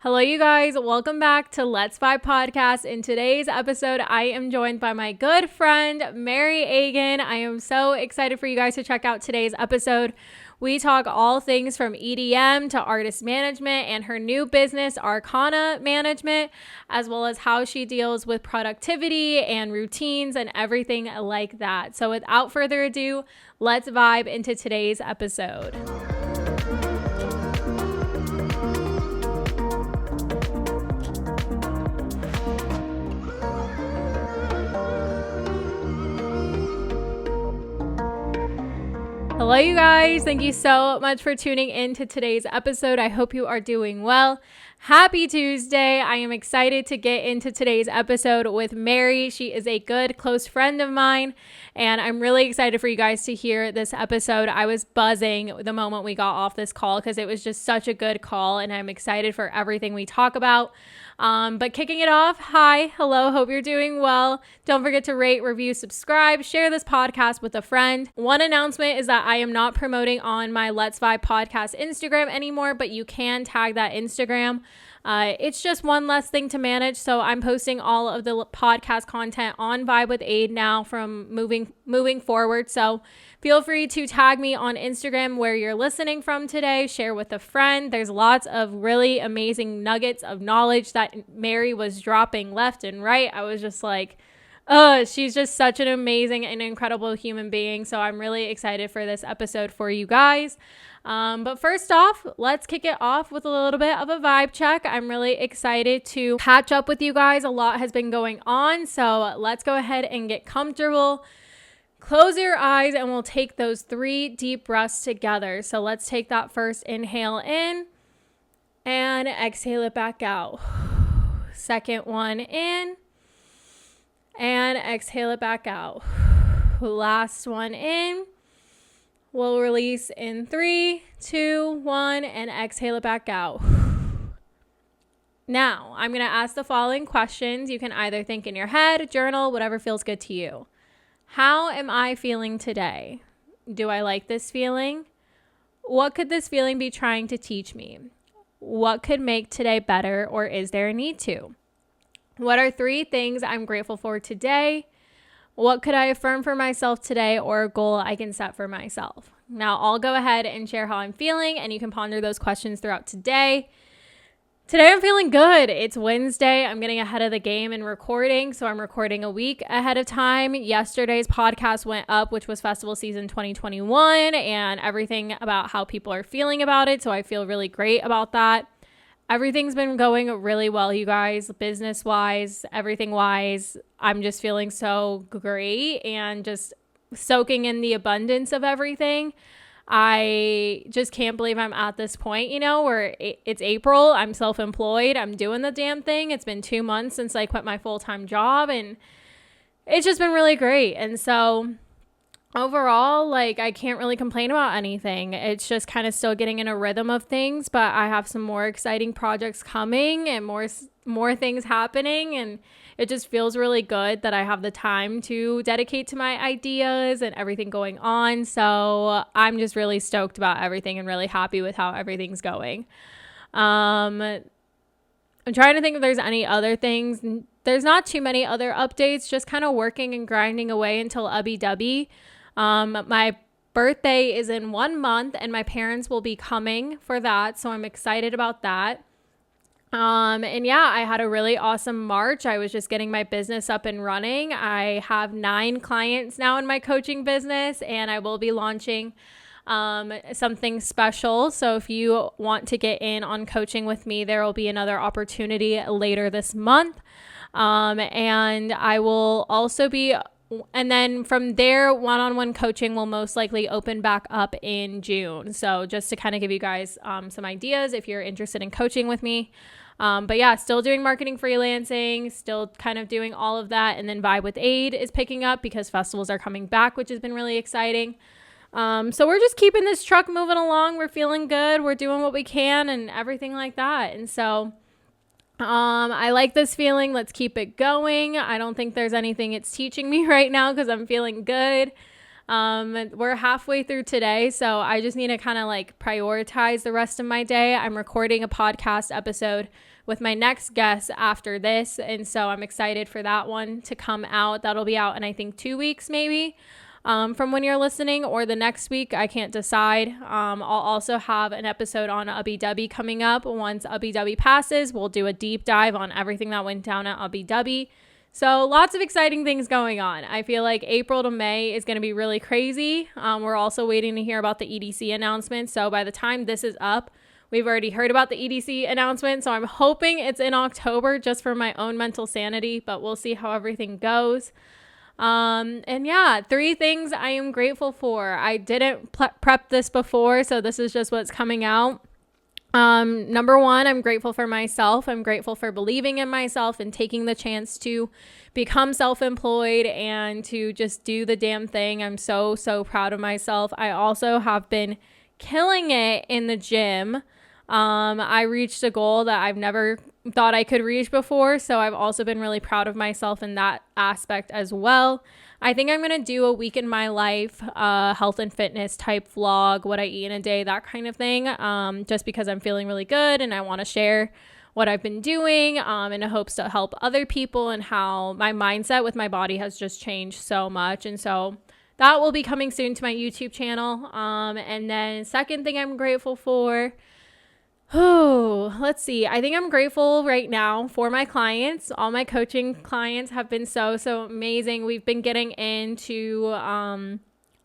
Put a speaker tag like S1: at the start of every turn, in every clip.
S1: Hello, you guys. Welcome back to Let's Vibe Podcast. In today's episode, I am joined by my good friend, Mary Agan. I am so excited for you guys to check out today's episode. We talk all things from EDM to artist management and her new business, Arcana management, as well as how she deals with productivity and routines and everything like that. So without further ado, let's vibe into today's episode. Hello, you guys. Thank you so much for tuning in to today's episode. I hope you are doing well. Happy Tuesday. I am excited to get into today's episode with Mary. She is a good, close friend of mine, and I'm really excited for you guys to hear this episode. I was buzzing the moment we got off this call because it was just such a good call, and I'm excited for everything we talk about. But kicking it off, hi, hello, hope you're doing well. Don't forget to rate, review, subscribe, share this podcast with a friend. One announcement is that I am not promoting on my Let's Vibe Podcast Instagram anymore, but you can tag that Instagram. It's just one less thing to manage. So I'm posting all of the podcast content on Vibe with Aid now from moving forward. So feel free to tag me on Instagram where you're listening from today. Share with a friend. There's lots of really amazing nuggets of knowledge that Mary was dropping left and right. I was just like, she's just such an amazing and incredible human being. So I'm really excited for this episode for you guys. But first off, let's kick it off with a little bit of a vibe check. I'm really excited to catch up with you guys. A lot has been going on. So let's go ahead and get comfortable. Close your eyes and we'll take those 3 deep breaths together. So let's take that first inhale in and exhale it back out. Second one in and exhale it back out. Last one in. We'll release in 3, 2, 1, and exhale it back out. Now, I'm going to ask the following questions. You can either think in your head, journal, whatever feels good to you. How am I feeling today? Do I like this feeling? What could this feeling be trying to teach me? What could make today better, or is there a need to? What are 3 things I'm grateful for today? What could I affirm for myself today, or a goal I can set for myself? Now, I'll go ahead and share how I'm feeling, and you can ponder those questions throughout today. Today, I'm feeling good. It's Wednesday. I'm getting ahead of the game in recording, so I'm recording a week ahead of time. Yesterday's podcast went up, which was Festival Season 2021, and everything about how people are feeling about it, so I feel really great about that. Everything's been going really well, you guys, business-wise, everything-wise. I'm just feeling so great and just soaking in the abundance of everything. I just can't believe I'm at this point, where it's April. I'm self-employed. I'm doing the damn thing. It's been 2 months since I quit my full-time job, and it's just been really great. And so overall, I can't really complain about anything. It's just kind of still getting in a rhythm of things, but I have some more exciting projects coming and more things happening, and it just feels really good that I have the time to dedicate to my ideas and everything going on. So I'm just really stoked about everything and really happy with how everything's going. I'm trying to think if there's any other things. There's not too many other updates, just kind of working and grinding away until ubby-dubby. My birthday is in 1 month and my parents will be coming for that. So I'm excited about that. And yeah, I had a really awesome March. I was just getting my business up and running. I have 9 clients now in my coaching business, and I will be launching something special. So if you want to get in on coaching with me, there will be another opportunity later this month. And I will also be, and then from there, one-on-one coaching will most likely open back up in June. So just to kind of give you guys some ideas if you're interested in coaching with me. But yeah, still doing marketing freelancing, still kind of doing all of that. And then Vibe with Aid is picking up because festivals are coming back, which has been really exciting. So we're just keeping this truck moving along. We're feeling good. We're doing what we can and everything like that. And so I like this feeling. Let's keep it going. I don't think there's anything it's teaching me right now because I'm feeling good. We're halfway through today, so I just need to kind of like prioritize the rest of my day. I'm recording a podcast episode with my next guest after this, and so I'm excited for that one to come out. That'll be out in I think 2 weeks maybe, from when you're listening, or the next week. I can't decide. I'll also have an episode on Abu Dhabi coming up. Once Abu Dhabi passes, we'll do a deep dive on everything that went down at Abu Dhabi. So lots of exciting things going on. I feel like April to May is going to be really crazy. We're also waiting to hear about the EDC announcement. So by the time this is up, we've already heard about the EDC announcement. So I'm hoping it's in October just for my own mental sanity, but we'll see how everything goes. And yeah, 3 things I am grateful for. I didn't prep this before, so this is just what's coming out. Number 1, I'm grateful for myself. I'm grateful for believing in myself and taking the chance to become self-employed and to just do the damn thing. I'm so proud of myself. I also have been killing it in the gym. I reached a goal that I've never thought I could reach before. So I've also been really proud of myself in that aspect as well. I think I'm going to do a week in my life, health and fitness type vlog, what I eat in a day, that kind of thing. Just because I'm feeling really good and I want to share what I've been doing, in hopes to help other people, and how my mindset with my body has just changed so much. And so that will be coming soon to my YouTube channel. And then second thing I'm grateful for, let's see. I think I'm grateful right now for my clients. All my coaching clients have been so amazing. We've been getting into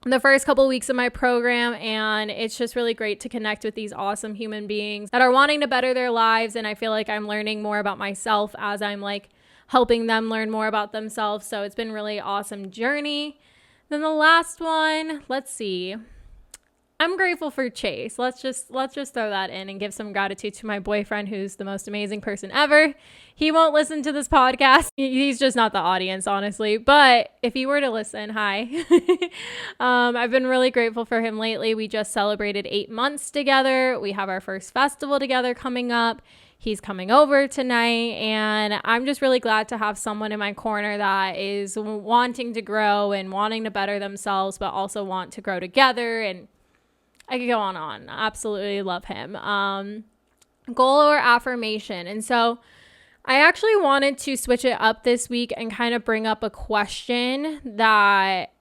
S1: the first couple of weeks of my program, and it's just really great to connect with these awesome human beings that are wanting to better their lives. And I feel like I'm learning more about myself as I'm like helping them learn more about themselves. So it's been really awesome journey. Then the last one, let's see. I'm grateful for Chase. Let's just throw that in and give some gratitude to my boyfriend, who's the most amazing person ever. He won't listen to this podcast. He's just not the audience, honestly. But if he were to listen, hi. I've been really grateful for him lately. We just celebrated 8 months together. We have our first festival together coming up. He's coming over tonight, and I'm just really glad to have someone in my corner that is wanting to grow and wanting to better themselves, but also want to grow together. And I could go on. I absolutely love him. Goal or affirmation. And so I actually wanted to switch it up this week and kind of bring up a question that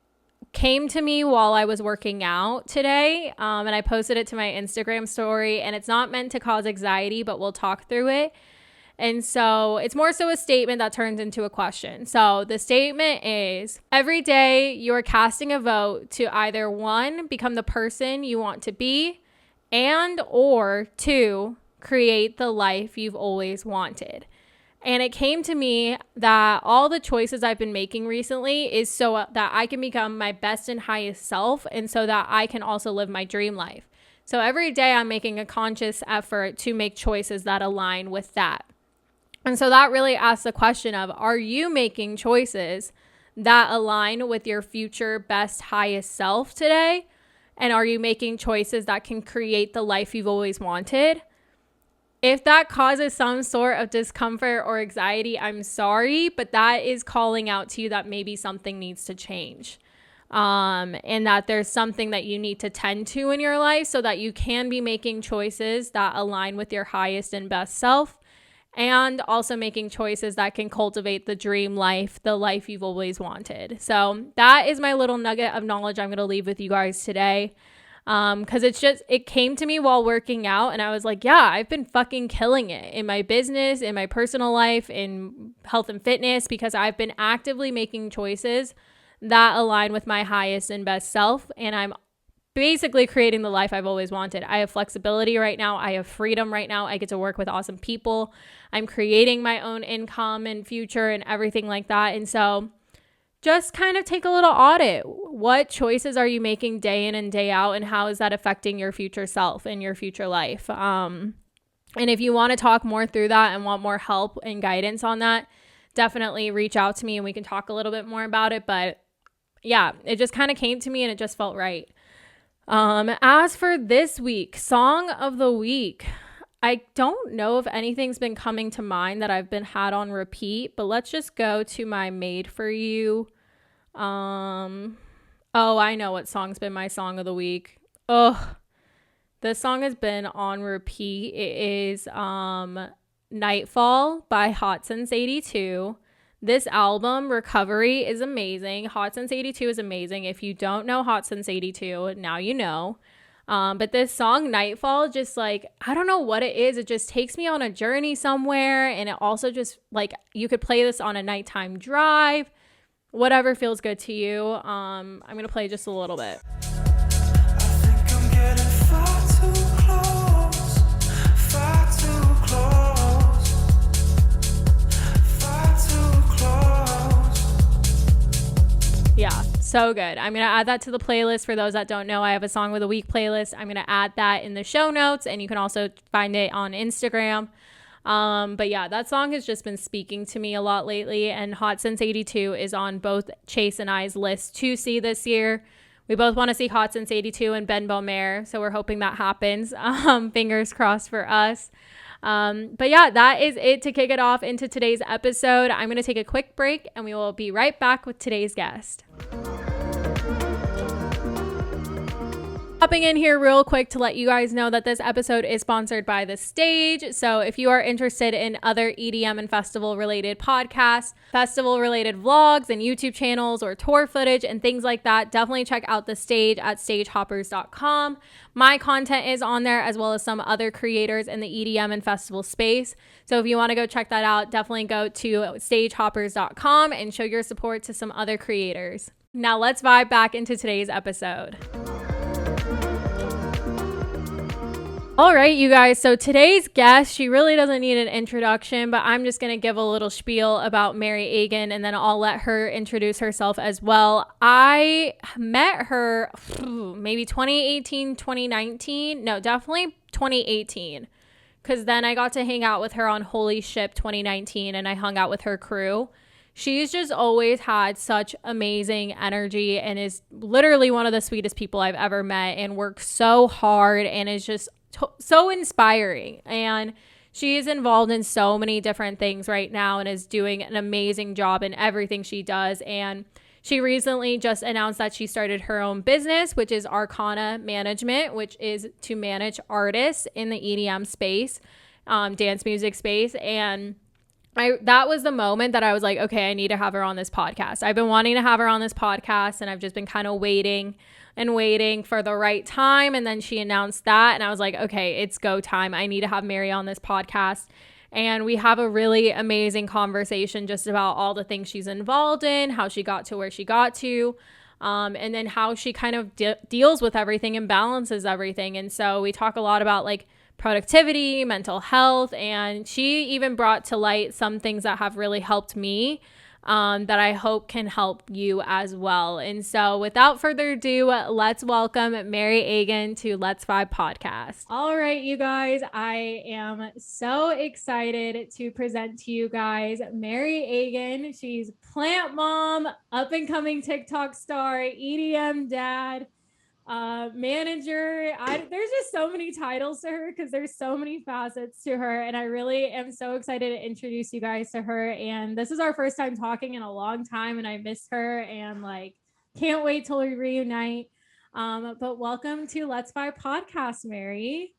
S1: came to me while I was working out today. And I posted it to my Instagram story, and it's not meant to cause anxiety, but we'll talk through it. And so it's more so a statement that turns into a question. So the statement is, every day you are casting a vote to either 1, become the person you want to be, and or 2, create the life you've always wanted. And it came to me that all the choices I've been making recently is so that I can become my best and highest self, and so that I can also live my dream life. So every day I'm making a conscious effort to make choices that align with that. And so that really asks the question of, are you making choices that align with your future best, highest self today? And are you making choices that can create the life you've always wanted? If that causes some sort of discomfort or anxiety, I'm sorry, but that is calling out to you that maybe something needs to change. And that there's something that you need to tend to in your life so that you can be making choices that align with your highest and best self. And also making choices that can cultivate the dream life, the life you've always wanted. So that is my little nugget of knowledge I'm going to leave with you guys today. Because it came to me while working out, and I was like, yeah, I've been fucking killing it in my business, in my personal life, in health and fitness, because I've been actively making choices that align with my highest and best self. And I'm basically creating the life I've always wanted. I have flexibility right now. I have freedom right now. I get to work with awesome people. I'm creating my own income and future and everything like that. And so just kind of take a little audit. What choices are you making day in and day out, and how is that affecting your future self and your future life? And if you want to talk more through that and want more help and guidance on that, definitely reach out to me and we can talk a little bit more about it. But yeah, it just kind of came to me and it just felt right. As for this week, song of the week, I don't know if anything's been coming to mind that I've been had on repeat, but let's just go to my Made For You. Oh, I know what song's been my song of the week. Oh, this song has been on repeat. It is Nightfall by Hot Since 82. This album, Recovery, is amazing. Hot Since 82 is amazing. If you don't know Hot Since 82, now you know. But this song, Nightfall, just like, I don't know what it is. It just takes me on a journey somewhere. And it also just like, you could play this on a nighttime drive, whatever feels good to you. I'm going to play just a little bit. Yeah, so good. I'm going to add that to the playlist. For those that don't know, I have a Song of the Week playlist. I'm going to add that in the show notes, and you can also find it on Instagram. But yeah, that song has just been speaking to me a lot lately, and Hot Since 82 is on both Chase and I's list to see this year. We both want to see Hot Since 82 and Ben Beaumare, so we're hoping that happens. Fingers crossed for us. But yeah, that is it to kick it off into today's episode. I'm going to take a quick break and we will be right back with today's guest. Hopping in here real quick to let you guys know that this episode is sponsored by The Stage. So if you are interested in other EDM and festival related podcasts, festival related vlogs and YouTube channels or tour footage and things like that, definitely check out The Stage at stagehoppers.com. My content is on there as well as some other creators in the EDM and festival space. So if you want to go check that out, definitely go to stagehoppers.com and show your support to some other creators. Now let's vibe back into today's episode. All right, you guys. So today's guest, she really doesn't need an introduction, but I'm just going to give a little spiel about Mary Agan and then I'll let her introduce herself as well. I met her maybe 2018, 2019. No, definitely 2018. Because then I got to hang out with her on Holy Ship 2019 and I hung out with her crew. She's just always had such amazing energy and is literally one of the sweetest people I've ever met and works so hard and is just so inspiring. And she is involved in so many different things right now and is doing an amazing job in everything she does. And she recently just announced that she started her own business, which is Arcana Management, which is to manage artists in the EDM space, dance music space. And that was the moment that I was like, okay, I need to have her on this podcast. I've been wanting to have her on this podcast and I've just been kind of waiting for the right time. And then she announced that and I was like, okay, it's go time. I need to have Mary on this podcast. And we have a really amazing conversation just about all the things she's involved in, how she got to where she got to, and then how she kind of deals with everything and balances everything. And so we talk a lot about like productivity, mental health, and she even brought to light some things that have really helped me that I hope can help you as well. And so without further ado, let's welcome Mary Agan to Let's Vibe Podcast. All right, you guys, I am so excited to present to you guys Mary Agan. She's plant mom, up and coming TikTok star, EDM dad, manager. There's just so many titles to her because there's so many facets to her, and I really am so excited to introduce you guys to her. And this is our first time talking in a long time and I miss her and like can't wait till we reunite. But welcome to Let's Vibe Podcast, Mary.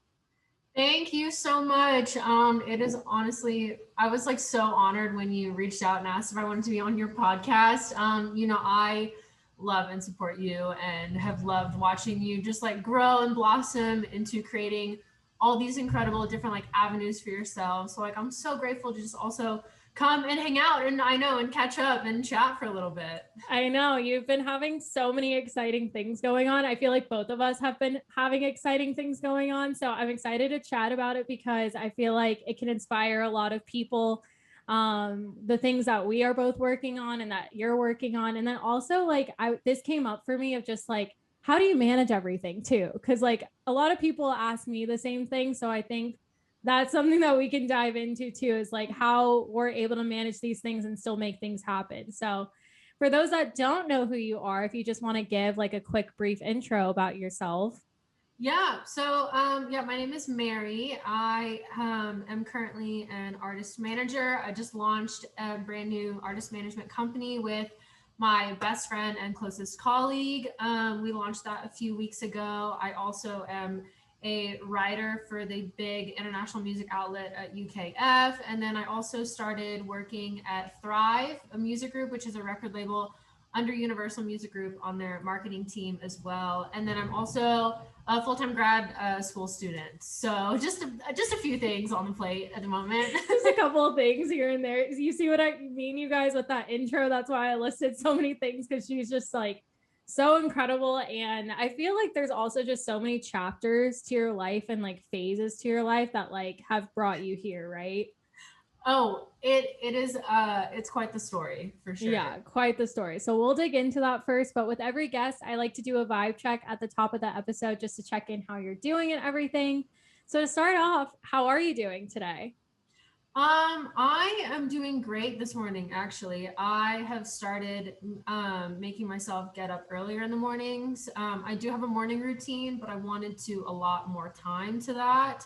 S2: Thank you so much. It is honestly, I was like so honored when you reached out and asked if I wanted to be on your podcast. I love and support you and have loved watching you just like grow and blossom into creating all these incredible different like avenues for yourself. So like I'm so grateful to just also come and hang out and catch up and chat for a little bit.
S1: I know you've been having so many exciting things going on. I feel like both of us have been having exciting things going on. So I'm excited to chat about it because I feel like it can inspire a lot of people. The things that we are both working on and that you're working on. And then also like this came up for me of just like, how do you manage everything too? Because like a lot of people ask me the same thing. So I think that's something that we can dive into too, is like how we're able to manage these things and still make things happen. So for those that don't know who you are, if you just want to give like a quick brief intro about yourself.
S2: Yeah. So, my name is Mary. I am currently an artist manager. I just launched a brand new artist management company with my best friend and closest colleague. We launched that a few weeks ago. I also am a writer for the big international music outlet at UKF. And then I also started working at Thrive, a music group, which is a record label under Universal Music Group on their marketing team as well. And then I'm also a full-time grad school student. So just a few things on the plate at the moment.
S1: Just a couple of things here and there. You see what I mean, you guys, with that intro? That's why I listed so many things, because she's just like so incredible. And I feel like there's also just so many chapters to your life and like phases to your life that like have brought you here, right?
S2: Oh, it is it's quite the story for sure.
S1: Yeah, quite the story. So we'll dig into that first. But with every guest, I like to do a vibe check at the top of the episode just to check in how you're doing and everything. So to start off, how are you doing today?
S2: I am doing great this morning, actually. I have started making myself get up earlier in the mornings. I do have a morning routine, but I wanted to allot more time to that.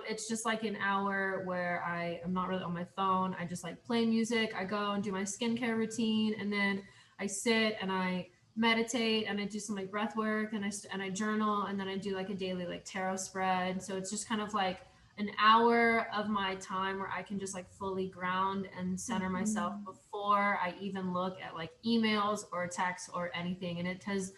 S2: It's just like an hour where I am not really on my phone. I just like play music. I go and do my skincare routine, and then I sit and I meditate and I do some like breath work, and I journal, and then I do like a daily like tarot spread. So it's just kind of like an hour of my time where I can just like fully ground and center myself before I even look at like emails or texts or anything. And it has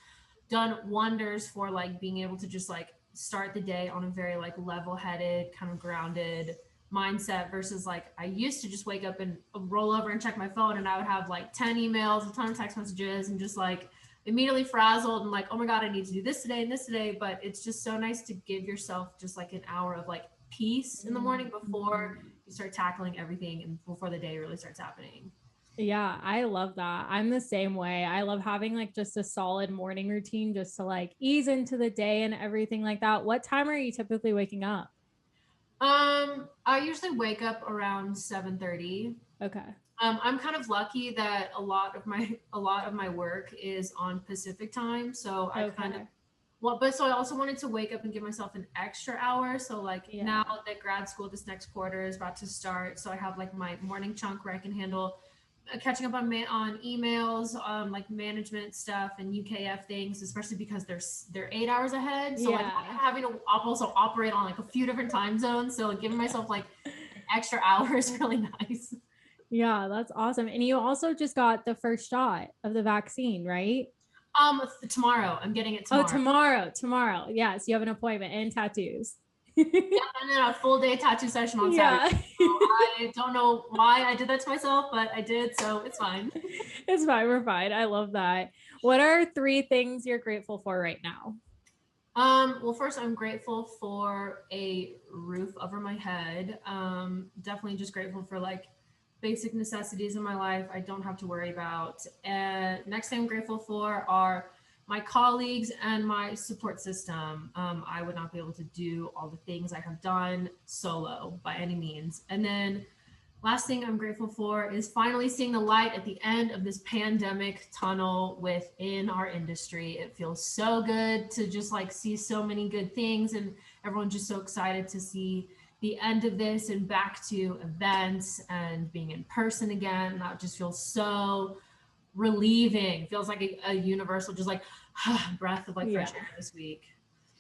S2: done wonders for like being able to just like start the day on a very like level-headed, kind of grounded mindset, versus like I used to just wake up and roll over and check my phone, and I would have like 10 emails, a ton of text messages, and just like immediately frazzled and like, oh my God, I need to do this today and this today. But it's just so nice to give yourself just like an hour of like peace in the morning before you start tackling everything and before the day really starts happening.
S1: Yeah, I love that. I'm the same way. I love having like just a solid morning routine just to like ease into the day and everything like that. What time are you typically waking up?
S2: I usually wake up around 7:30.
S1: Okay.
S2: I'm kind of lucky that a lot of my work is on Pacific time, so I kind of but so I also wanted to wake up and give myself an extra hour. So like now that grad school this next quarter is about to start, so I have like my morning chunk where I can handle catching up on emails, like management stuff and UKF things, especially because they're 8 hours ahead. So like having to also operate on like a few different time zones. So like, giving myself like an extra hour is really nice.
S1: Yeah, that's awesome. And you also just got the first shot of the vaccine, right?
S2: Tomorrow. I'm getting it tomorrow.
S1: Oh, tomorrow. Yes, you have an appointment and tattoos.
S2: Yeah, and then a full day tattoo session on Saturday. So I don't know why I did that to myself, but I did, so it's fine.
S1: It's fine. We're fine. I love that. What are 3 things you're grateful for right now?
S2: Well, first, I'm grateful for a roof over my head. Definitely just grateful for like basic necessities in my life I don't have to worry about. And next thing I'm grateful for are my colleagues and my support system. I would not be able to do all the things I have done solo by any means. And then last thing I'm grateful for is finally seeing the light at the end of this pandemic tunnel within our industry. It feels so good to just like see so many good things, and everyone's just so excited to see the end of this and back to events and being in person again. That just feels so relieving. It feels like a universal, just like breath of like fresh air this week.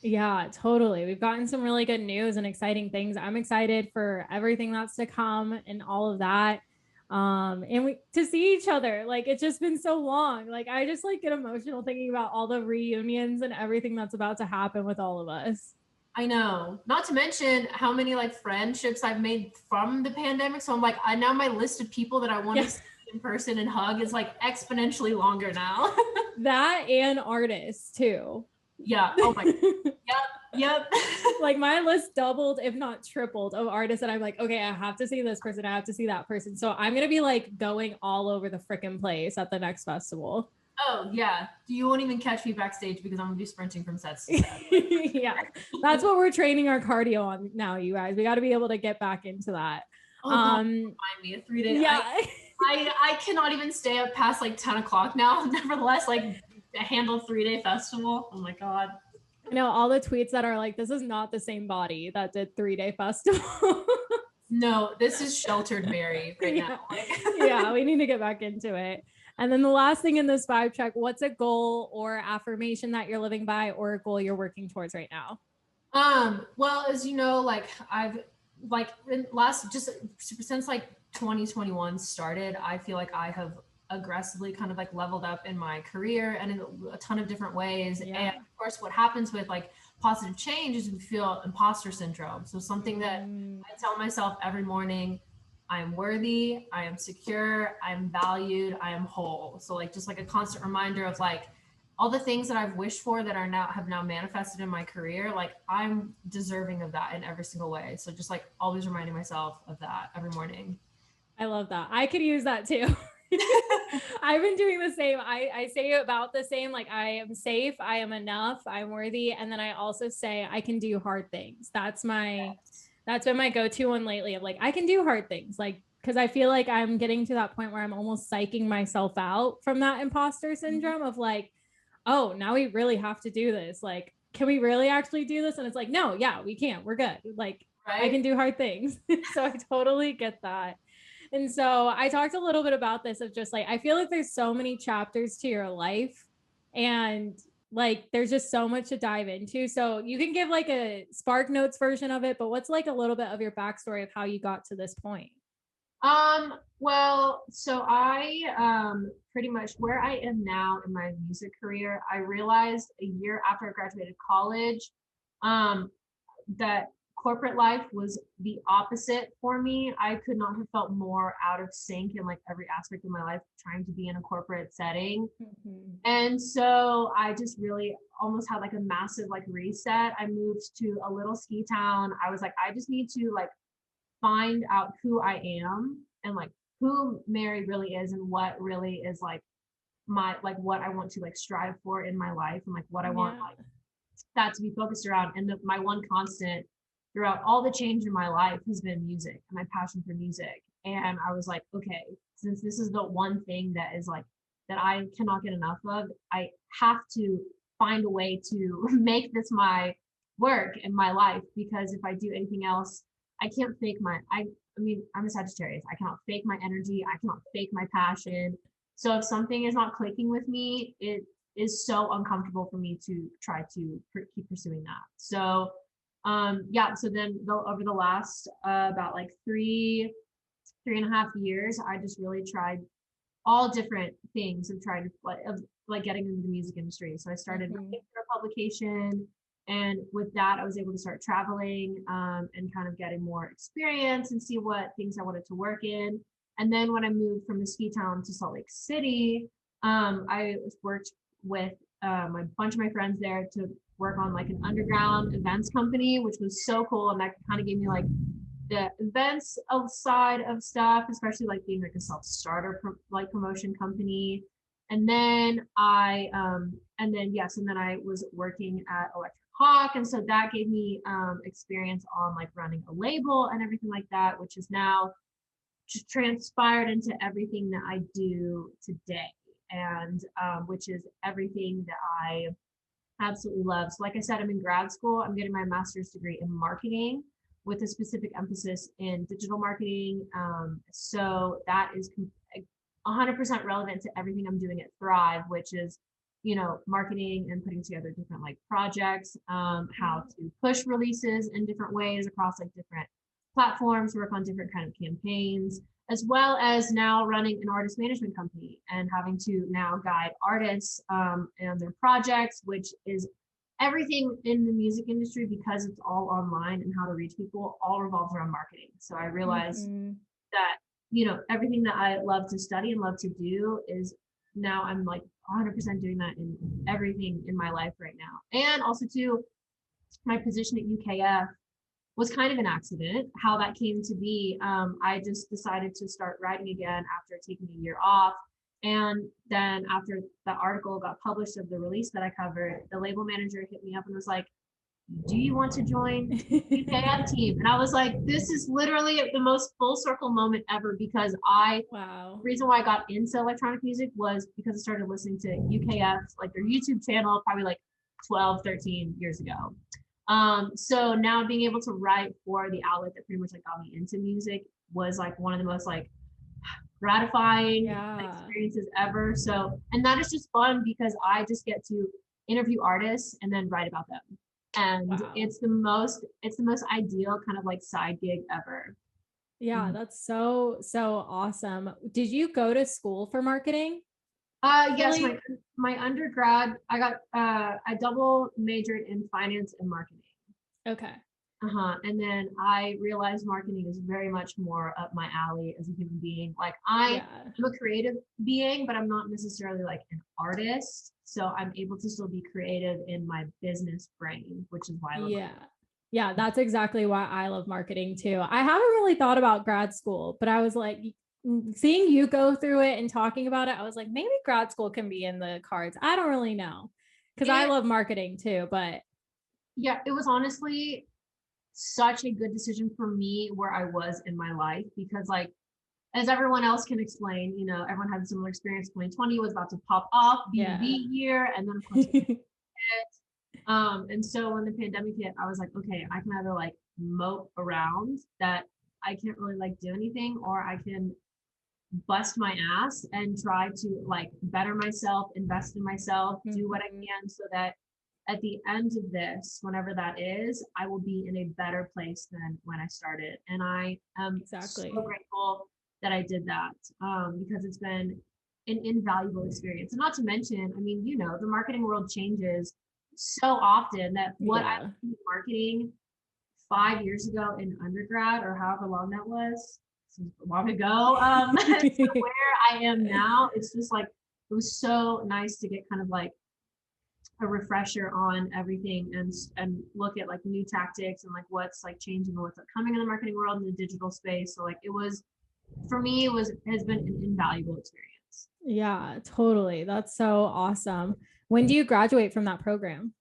S1: Yeah, totally. We've gotten some really good news and exciting things. I'm excited for everything that's to come and all of that. And to see each other, like it's just been so long. Like I just like get emotional thinking about all the reunions and everything that's about to happen with all of us.
S2: I know, not to mention how many like friendships I've made from the pandemic. So I'm like, I now my list of people that I want to see in person and hug is like exponentially longer now.
S1: That and artists too.
S2: Yeah. Oh my. Yep.
S1: Like my list doubled, if not tripled, of artists that I'm like, okay, I have to see this person. I have to see that person. So I'm going to be like going all over the freaking place at the next festival.
S2: Oh yeah. You won't even catch me backstage because I'm gonna be sprinting from sets to set.
S1: Yeah. That's what we're training our cardio on now, you guys. We got to be able to get back into that.
S2: Oh, God, remind me a 3 day.
S1: Yeah.
S2: I cannot even stay up past like 10 o'clock now. Nevertheless, like handle 3 day festival. Oh my God.
S1: I know all the tweets that are like, this is not the same body that did 3 day festival.
S2: No, this is sheltered Mary right now.
S1: Yeah, we need to get back into it. And then the last thing in this vibe check, what's a goal or affirmation that you're living by or a goal you're working towards right now?
S2: Well, as you know, like I've like in last just since like 2021 started, I feel like I have aggressively kind of like leveled up in my career and in a ton of different ways.
S1: Yeah.
S2: And of course, what happens with like positive change is we feel imposter syndrome. So something that I tell myself every morning, I am worthy, I am secure, I am valued, I am whole. So like just like a constant reminder of like all the things that I've wished for that are now have now manifested in my career, like I'm deserving of that in every single way. So just like always reminding myself of that every morning.
S1: I love that. I could use that too. I've been doing the same. I say about the same, like I am safe, I am enough, I'm worthy. And then I also say I can do hard things. That's been my go-to one lately of like, I can do hard things. Like, because I feel like I'm getting to that point where I'm almost psyching myself out from that imposter syndrome of like, oh, now we really have to do this. Like, can we really actually do this? And it's like, no, yeah, we can't. We're good. Like, I can do hard things. So I totally get that. And so I talked a little bit about this of just like, I feel like there's so many chapters to your life and like there's just so much to dive into. So you can give like a Spark Notes version of it, but what's like a little bit of your backstory of how you got to this point?
S2: Well, so I pretty much where I am now in my music career, I realized a year after I graduated college, um, that corporate life was the opposite for me. I could not have felt more out of sync in like every aspect of my life trying to be in a corporate setting.
S1: Mm-hmm.
S2: And so I just really almost had like a massive like reset. I moved to a little ski town. I was like, I just need to like find out who I am and like who Mary really is and what really is like my like what I want to like strive for in my life and like what I want like that to be focused around. And my one constant throughout all the change in my life has been music and my passion for music. And I was like, okay, since this is the one thing that is like that I cannot get enough of, I have to find a way to make this my work in my life because if I do anything else, I can't fake I mean, I'm a Sagittarius. I cannot fake my energy. I cannot fake my passion. So if something is not clicking with me, it is so uncomfortable for me to try to keep pursuing that. So yeah, so then over the last about like three and a half years, I just really tried all different things of trying to like getting into the music industry. So I started writing for a publication, and with that, I was able to start traveling and kind of getting more experience and see what things I wanted to work in. And then when I moved from the ski town to Salt Lake City, I worked with a bunch of my friends there to work on like an underground events company, which was so cool. And that kind of gave me like the events side of stuff, especially like being like a self-starter like promotion company. And then I was working at Electric Hawk. And so that gave me experience on like running a label and everything like that, which is now just transpired into everything that I do today. And which is everything that I absolutely love. So like I said, I'm in grad school. I'm getting my master's degree in marketing with a specific emphasis in digital marketing. So that is 100% relevant to everything I'm doing at Thrive, which is, you know, marketing and putting together different like projects, how to push releases in different ways across like different platforms, work on different kind of campaigns, as well as now running an artist management company and having to now guide artists and their projects, which is everything in the music industry because it's all online and how to reach people all revolves around marketing. So I realized that, you know, everything that I love to study and love to do is now I'm like 100% doing that in everything in my life right now. And also too, my position at UKF was kind of an accident how that came to be. I just decided to start writing again after taking a year off. And then after the article got published of the release that I covered, the label manager hit me up and was like, do you want to join UKF team? And I was like, this is literally the most full circle moment ever because the reason why I got into electronic music was because I started listening to UKF, like their YouTube channel, probably like 12, 13 years ago. So now being able to write for the outlet that pretty much like got me into music was like one of the most like gratifying
S1: Yeah.
S2: experiences ever. So, and that is just fun because I just get to interview artists and then write about them. And
S1: Wow.
S2: it's the most ideal kind of like side gig ever.
S1: Yeah,
S2: Mhm.
S1: that's so, so awesome. Did you go to school for marketing,
S2: Yes, my
S1: Lily?
S2: my undergrad, I double majored in finance and marketing.
S1: Okay.
S2: Uh-huh. And then I realized marketing is very much more up my alley as a human being. Like I
S1: Yeah.
S2: am a creative being, but I'm not necessarily like an artist. So I'm able to still be creative in my business brain, which is why I love
S1: Yeah. Yeah, that's exactly why I love marketing too. I haven't really thought about grad school, but I was like, seeing you go through it and talking about it, I was like, maybe grad school can be in the cards. I don't really know because I
S2: it.
S1: love marketing too, but
S2: Yeah, it was honestly such a good decision for me where I was in my life because like as everyone else can explain, everyone had a similar experience. 2020 was about to pop off,
S1: yeah.
S2: B2B year, and then of course and so when the pandemic hit, I was like, okay, I can either like mope around that I can't really like do anything, or I can bust my ass and try to like better myself, invest in myself, do what I
S1: Mhm.
S2: can so that at the end of this, whenever that is, I will be in a better place than when I started. And I am so
S1: Exactly.
S2: grateful that I did that because it's been an invaluable experience. And not to mention, I mean, the marketing world changes so often that what I
S1: Yeah.
S2: was in marketing 5 years ago in undergrad or however long that was, long ago, to where I am now, it's just like, it was so nice to get kind of like a refresher on everything and look at like new tactics and like what's like changing and what's coming in the marketing world in the digital space. So like it was for me it was has been an invaluable experience.
S1: Yeah, totally. That's so awesome. When do you graduate from that program?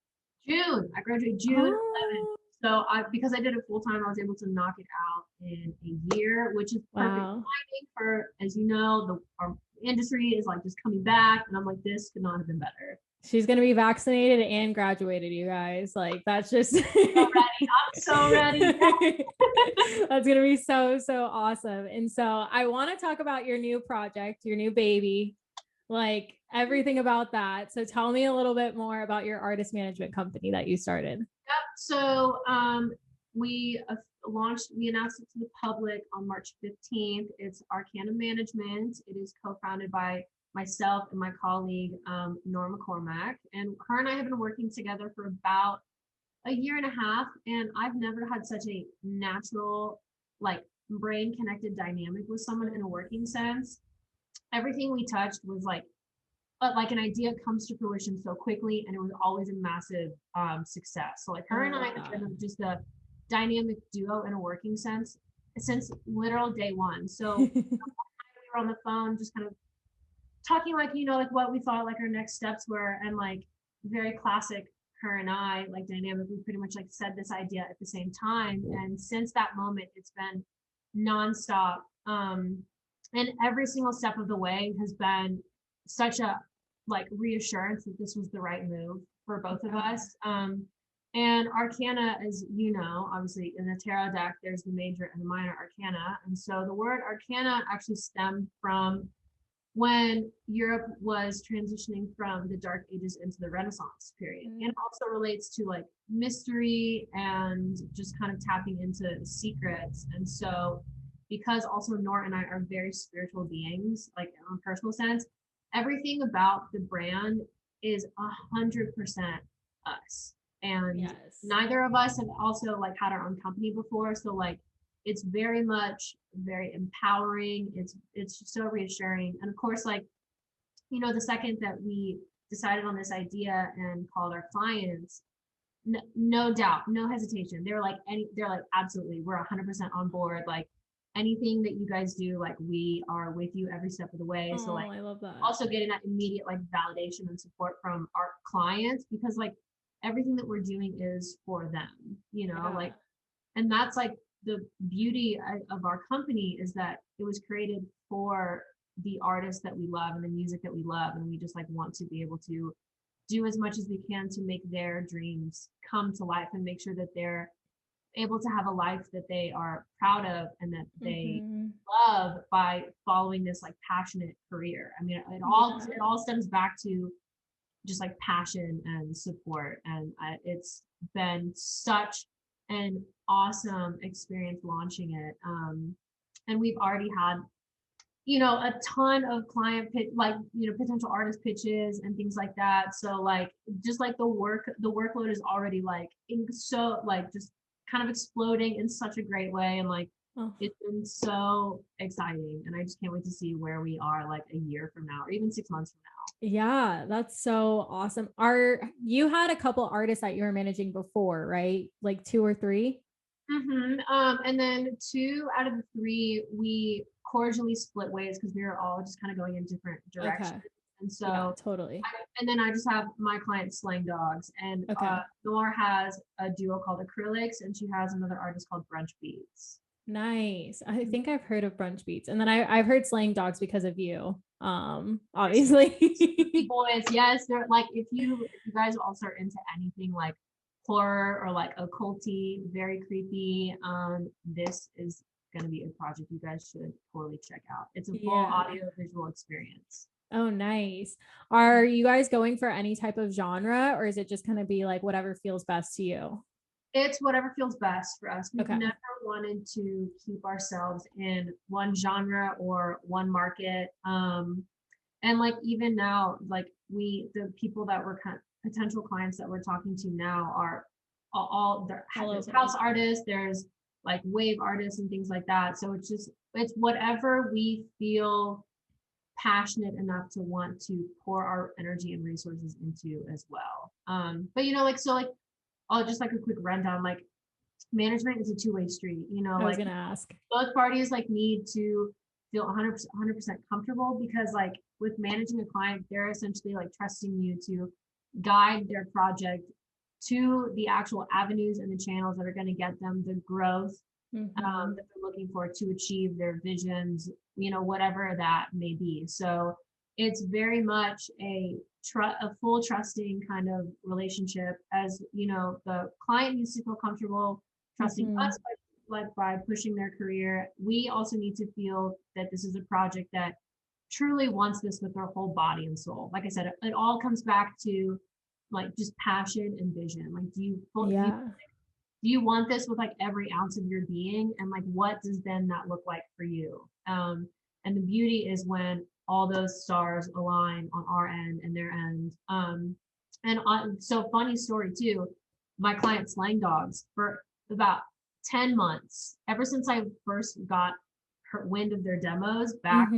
S2: June. I graduated June 11th.
S1: Oh,
S2: So because I did it full time, I was able to knock it out in a year, which is perfect
S1: wow.
S2: timing for, as you know, our industry is like just coming back, and I'm like, this could not have been better.
S1: She's gonna be vaccinated and graduated, you guys. Like that's just
S2: So ready. I'm so ready.
S1: that's gonna be so, so awesome. And so I want to talk about your new project, your new baby, like everything about that. So tell me a little bit more about your artist management company that you started.
S2: Yep. So we we announced it to the public on March 15th. It's Arcana Management. It is co-founded by myself and my colleague, Norma Cormack. And her and I have been working together for about a year and a half. And I've never had such a natural, like, brain connected dynamic with someone in a working sense. Everything we touched was like an idea comes to fruition so quickly, and it was always a massive success. So like
S1: Oh,
S2: her
S1: I
S2: and I
S1: love
S2: have
S1: that.
S2: been just a dynamic duo in a working sense since literal day one. So we were on the phone just kind of talking like like what we thought like our next steps were, and like very classic her and I like dynamic. We pretty much like said this idea at the same time, and since that moment it's been nonstop. And every single step of the way has been such a like reassurance that this was the right move for both of
S1: Yeah.
S2: us. And Arcana, as you know, obviously in the tarot deck, there's the major and the minor arcana. And so the word arcana actually stemmed from when Europe was transitioning from the Dark Ages into the Renaissance period. And it also relates to like mystery and just kind of tapping into secrets. And so, because also Nora and I are very spiritual beings, like in a personal sense, everything about the brand is 100% us. And
S1: Yes.
S2: neither of us have also like had our own company before. So like it's very much very empowering. It's just so reassuring. And of course, like, the second that we decided on this idea and called our clients, no doubt, no hesitation. They're like, absolutely, we're 100% on board. Like anything that you guys do, like we are with you every step of the way. So like
S1: Oh, I love that.
S2: also getting that immediate like validation and support from our clients, because like everything that we're doing is for them,
S1: Yeah.
S2: like, and that's like the beauty of our company is that it was created for the artists that we love and the music that we love, and we just like want to be able to do as much as we can to make their dreams come to life and make sure that they're able to have a life that they are proud of and that they
S1: Mm-hmm.
S2: love by following this like passionate career. I mean, it all stems back to just like passion and support. And it's been such an awesome experience launching it. And we've already had, a ton of potential artist pitches and things like that. So like, just like the workload is already like so like just kind of exploding in such a great way. And like,
S1: Oh.
S2: it's been so exciting. And I just can't wait to see where we are like a year from now or even 6 months from now.
S1: Yeah, that's so awesome. You had a couple artists that you were managing before, right? Like 2 or 3?
S2: Mm-hmm. And then 2 out of the 3, we cordially split ways because we were all just kind of going in different directions.
S1: Okay.
S2: And
S1: Yeah,
S2: so,
S1: totally.
S2: and then I just have my client Slang Dogs, and
S1: Okay.
S2: Nor has a duo called Acrylics, and she has another artist called Brunch Beats.
S1: Nice. I think I've heard of Brunch Beats. And then I've heard Slaying Dogs because of you.
S2: Yes.
S1: Obviously.
S2: Boys, yes, they're like if you guys also are into anything like horror or like occulty, very creepy, this is gonna be a project you guys should totally check out. It's a full
S1: Yeah.
S2: audio visual experience.
S1: Oh, nice. Are you guys going for any type of genre, or is it just gonna be like whatever feels best to you?
S2: It's whatever feels best for us. We've
S1: Okay.
S2: never wanted to keep ourselves in one genre or one market. And like even now, like the people that we're potential clients that we're talking to now are there's house artists, there's like wave artists and things like that. So it's whatever we feel passionate enough to want to pour our energy and resources into as well. But I'll just like a quick rundown, like management is a two-way street,
S1: I was
S2: like
S1: gonna ask.
S2: both parties like need to feel 100% comfortable, because like with managing a client, they're essentially like trusting you to guide their project to the actual avenues and the channels that are going to get them the growth that they're looking for to achieve their visions, whatever that may be. So it's very much a full trusting kind of relationship, as the client needs to feel comfortable trusting us by pushing their career. We also need to feel that this is a project that truly wants this with their whole body and soul. Like I said, it all comes back to like just passion and vision. Like, do you want this with like every ounce of your being? And like, what does then that look like for you? And the beauty is when all those stars align on our end and their end. So funny story too, my client Slang Dogs, for about 10 months, ever since I first got wind of their demos back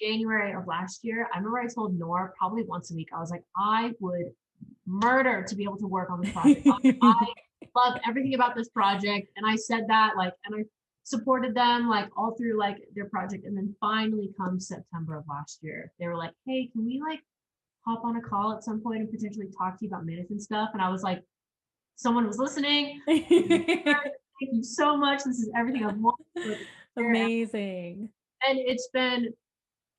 S2: January of last year, I remember I told Nora probably once a week, I was like, I would murder to be able to work on this project. I love everything about this project. And I said that and I supported them like all through like their project. And then finally come September of last year, they were like, hey, can we like hop on a call at some point and potentially talk to you about management stuff? And I was like, someone was listening. Thank you so much. This is everything I've wanted.
S1: Amazing.
S2: And it's been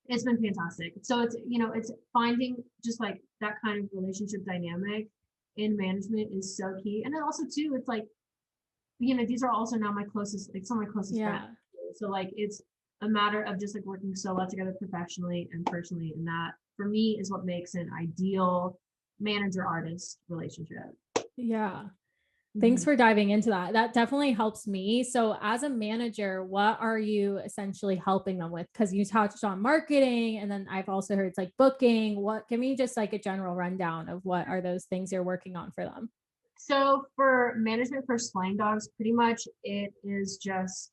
S2: fantastic. So it's finding just like that kind of relationship dynamic in management is so key. And then also too, it's like, these are also now my closest, like some of my closest friends. So like, it's a matter of just like working so well together professionally and personally. And that for me is what makes an ideal manager artist relationship.
S1: Yeah. Thanks for diving into that. That definitely helps me. So, as a manager, what are you essentially helping them with? Because you touched on marketing, and then I've also heard it's like booking. Give me just like a general rundown of what are those things you're working on for them?
S2: So, for management for Slang Dogs, pretty much it is just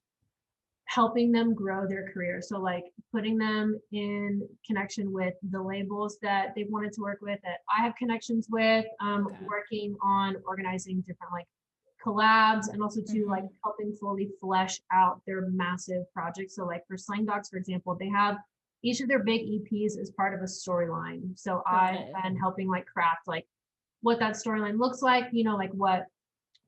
S2: helping them grow their career. So like putting them in connection with the labels that they wanted to work with, that I have connections with, working on organizing different like collabs, and also to like helping fully flesh out their massive projects. So like for Slang Dogs, for example, they have each of their big EPs as part of a storyline. So I've been helping like craft like what that storyline looks like, like what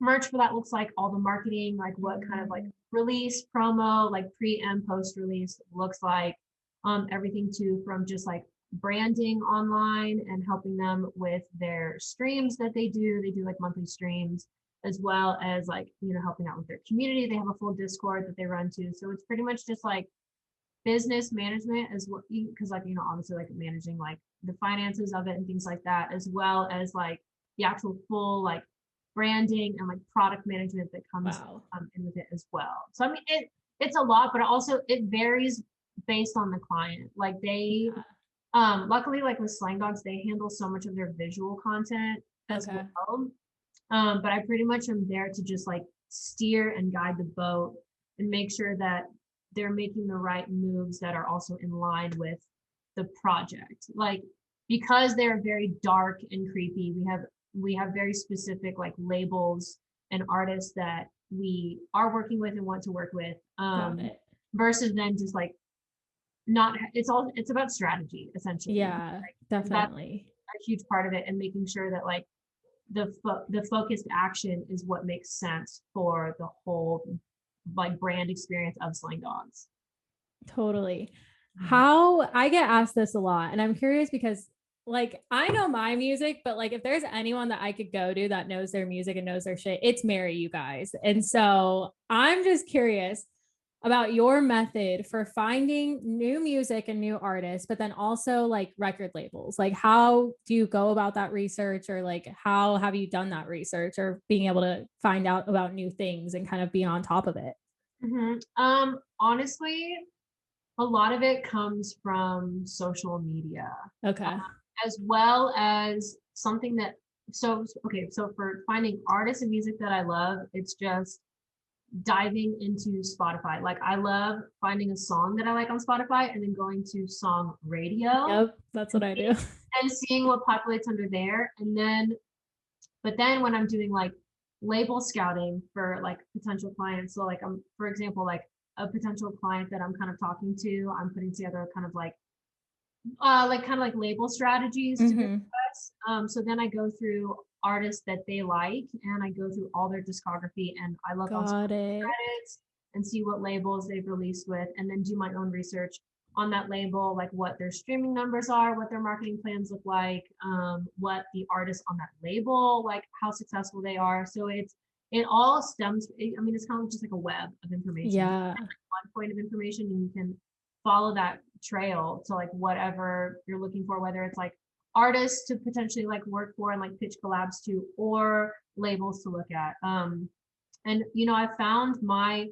S2: merch for that looks like, all the marketing, like what kind of like release promo, like pre and post release looks like, everything from just like branding online and helping them with their streams that they do like monthly streams, as well as like, helping out with their community. They have a full Discord that they run to. So it's pretty much just like business management as well, because like, obviously like managing like the finances of it and things like that, as well as like the actual full like branding and like product management that comes in with it as well. So I mean, it's a lot, but also it varies based on the client. Like they, luckily, like with Slang Dogs, they handle so much of their visual content as well. But I pretty much am there to just like steer and guide the boat and make sure that they're making the right moves that are also in line with the project. Like, because they're very dark and creepy, we have very specific like labels and artists that we are working with and want to work with. Versus then just like not, it's about strategy essentially.
S1: Yeah, like, definitely.
S2: That's a huge part of it, and making sure that like the focused action is what makes sense for the whole like brand experience of Slang Dogs.
S1: Totally. How I get asked this a lot, and I'm curious because like I know my music, but like if there's anyone that I could go to that knows their music and knows their shit, it's Mary, you guys. And so I'm just curious about your method for finding new music and new artists, but then also like record labels. Like, how do you go about that research, or like how have you done that research, or being able to find out about new things and kind of be on top of it?
S2: Honestly, a lot of it comes from social media. As well as something that, so for finding artists and music that I love, it's just diving into Spotify. Like I love finding a song that I like on Spotify and then going to song radio.
S1: Yep, that's what I do.
S2: And seeing what populates under there. But then when I'm doing like label scouting for like potential clients, so like for example, like a potential client that I'm kind of talking to, I'm putting together kind of like label strategies to discuss. So then I go through artists that they like, and I go through all their discography, and I look on credits and see what labels they've released with, and then do my own research on that label, like what their streaming numbers are, what their marketing plans look like, what the artists on that label, like how successful they are. So it all stems, I mean, it's kind of just like a web of information.
S1: Yeah.
S2: Like one point of information, and you can follow that trail to like whatever you're looking for, whether it's like artists to potentially like work for and like pitch collabs to, or labels to look at. And I found my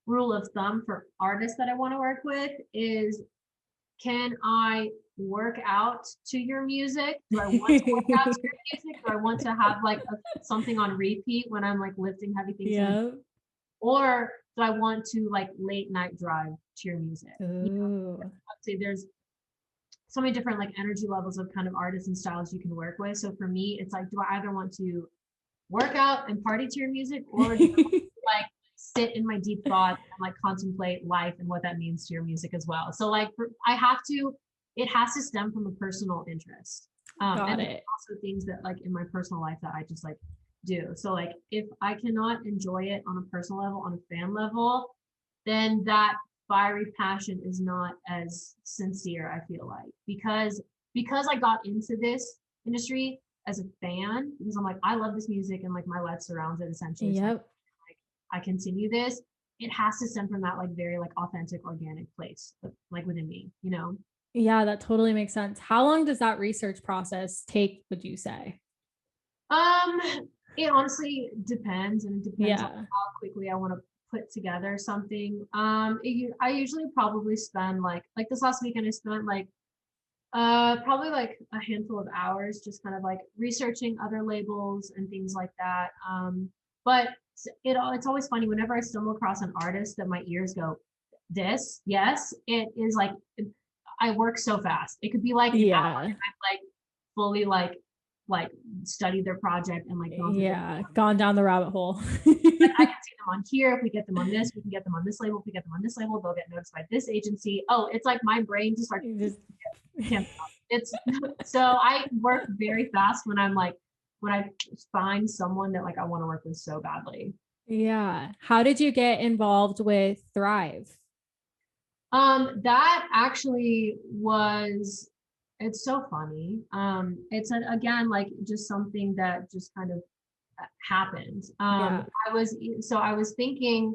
S2: rule of thumb for artists that I want to work with is, can I work out to your music? Do I want to work out to your music? Do I want to have like something on repeat when I'm like lifting heavy things?
S1: Yeah.
S2: Or do I want to like late night drive to your music? I'd say there's so many different like energy levels of kind of artists and styles you can work with. So for me, it's like, do I either want to work out and party to your music, or do I want to, like sit in my deep thoughts and like contemplate life and what that means to your music as well? So like it has to stem from a personal interest. And also things that like in my personal life that I just like do. So like if I cannot enjoy it on a personal level, on a fan level, then that fiery passion is not as sincere, I feel like, because I got into this industry as a fan, because I'm like, I love this music and like my life surrounds it essentially.
S1: Yep.
S2: So like I continue this, it has to stem from that like very like authentic, organic place like within me,
S1: Yeah, that totally makes sense. How long does that research process take, would you say?
S2: It honestly depends, and it depends on how quickly I want to put together something. I usually probably spend like this last weekend I spent like probably like a handful of hours just kind of like researching other labels and things like that. But it's always funny whenever I stumble across an artist that my ears go, this, yes, it is like, I work so fast. It could be like an hour, and I've like fully like studied their project and like
S1: gone down the rabbit hole.
S2: Like, I can see them on here. If we get them on this, we can get them on this label. If we get them on this label, they'll get noticed by this agency. Oh, it's like my brain just like it's so I work very fast when I find someone that like I want to work with so badly.
S1: Yeah. How did you get involved with Thrive?
S2: That actually was, it's so funny. It's again like just something that just kind of happened.
S1: Yeah.
S2: I was thinking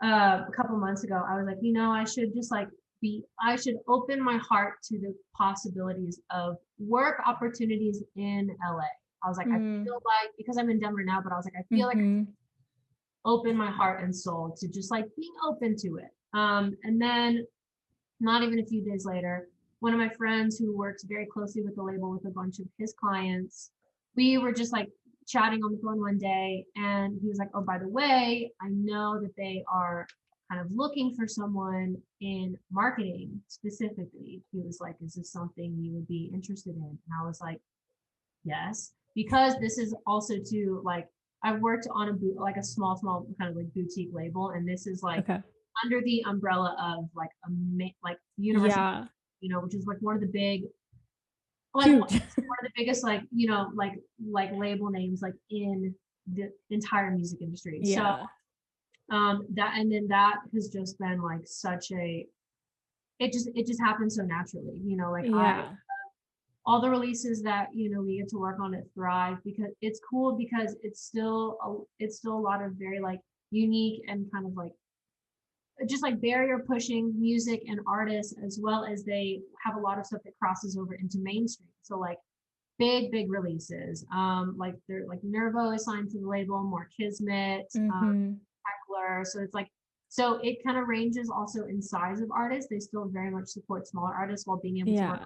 S2: a couple months ago, I was like, I should just like I should open my heart to the possibilities of work opportunities in LA. I was like, I
S1: Mm-hmm.
S2: feel like, because I'm in Denver now, but I was like, I feel like I
S1: Mm-hmm.
S2: open my heart and soul to just like being open to it. And then not even a few days later, one of my friends who works very closely with the label with a bunch of his clients, we were just like chatting on the phone one day, and he was like, "Oh, by the way, I know that they are kind of looking for someone in marketing specifically." He was like, "Is this something you would be interested in?" And I was like, "Yes," because this is also too like I've worked on like a small kind of like boutique label, and this is like
S1: Okay.
S2: under the umbrella of like like Universal,
S1: Yeah.
S2: which is like one of the big, like one
S1: Huge.
S2: of the biggest, like like label names like in the entire music industry. So
S1: Yeah.
S2: that, and then that has just been like such a, it just happens so naturally, like
S1: Yeah.
S2: all the releases that we get to work on at Thrive, because it's cool, because it's still a lot of very like unique and kind of like just like barrier pushing music and artists, as well as they have a lot of stuff that crosses over into mainstream. So like big releases. Like they're like Nervo is signed to the label, more Kismet,
S1: Mm-hmm.
S2: Heckler. So it's like, so it kind of ranges also in size of artists. They still very much support smaller artists while being able to work
S1: Yeah.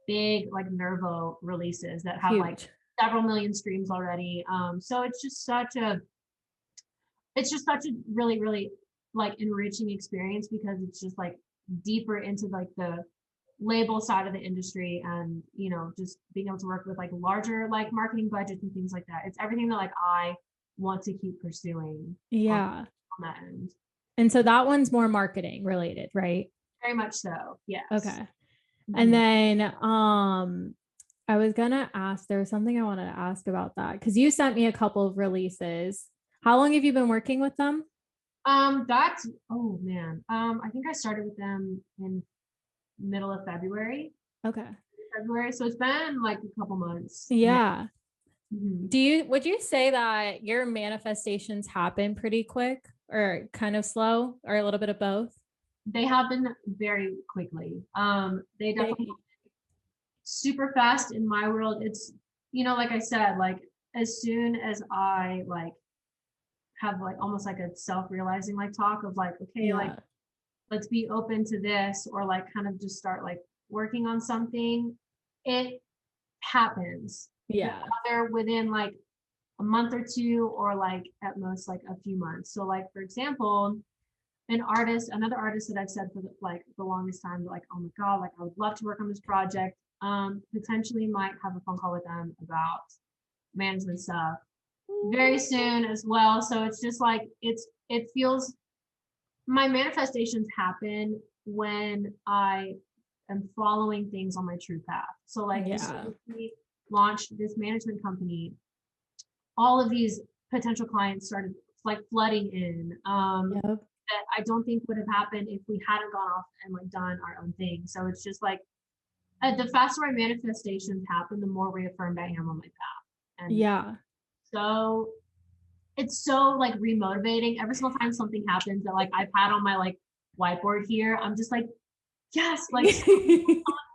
S2: big like Nervo releases that have like
S1: Huge.
S2: several million streams already. So it's just such a really like enriching experience, because it's just like deeper into like the label side of the industry, and just being able to work with like larger like marketing budgets and things like that. It's everything that like I want to keep pursuing on,
S1: Yeah.
S2: on that end.
S1: And so that one's more marketing related, right?
S2: Very much so, yes.
S1: Okay. And
S2: Mhm.
S1: then I was gonna ask, there was something I wanted to ask about that because you sent me a couple of releases. How long have you been working with them?
S2: That's, oh man, I think I started with them in middle of
S1: Okay.
S2: February, so it's been like a couple months now.
S1: Yeah.
S2: Mhm.
S1: Would you say that your manifestations happen pretty quick or kind of slow or a little bit of both?
S2: They happen very quickly. They definitely
S1: They,
S2: super fast in my world. It's, like I said, like as soon as I like have like almost like a self-realizing like talk of like, okay, like
S1: yeah.
S2: let's be open to this, or like kind of just start like working on something, it happens
S1: Yeah.
S2: either within like a month or two, or like at most like a few months. So like for example, another artist that I've said for like the longest time, like, oh my God, like I would love to work on this project. Potentially might have a phone call with them about management stuff very soon as well. So it's just like it feels, my manifestations happen when I am following things on my true path. So like as soon
S1: Yeah.
S2: as we launched this management company, all of these potential clients started like flooding in,
S1: Yep.
S2: that I don't think would have happened if we hadn't gone off and like done our own thing. So it's just like the faster my manifestations happen, the more reaffirmed I am on my path. And
S1: Yeah.
S2: so it's so like remotivating. Every single time something happens that like I've had on my like whiteboard here, I'm just like, yes, like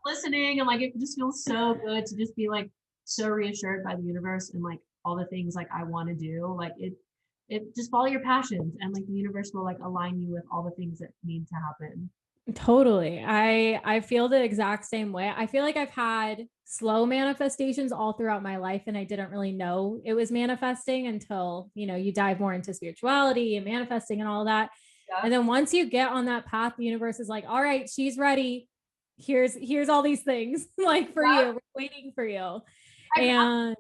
S2: listening, and like it just feels so good to just be like so reassured by the universe and like all the things like I want to do. Like it just follow your passions, and like the universe will like align you with all the things that need to happen.
S1: Totally. I feel the exact same way. I feel like I've had slow manifestations all throughout my life and I didn't really know it was manifesting until, you dive more into spirituality and manifesting and all that.
S2: Yeah.
S1: And then once you get on that path, the universe is like, "All right, she's ready. Here's all these things like for
S2: Yeah.
S1: you. We're waiting for you."
S2: I, I,
S1: And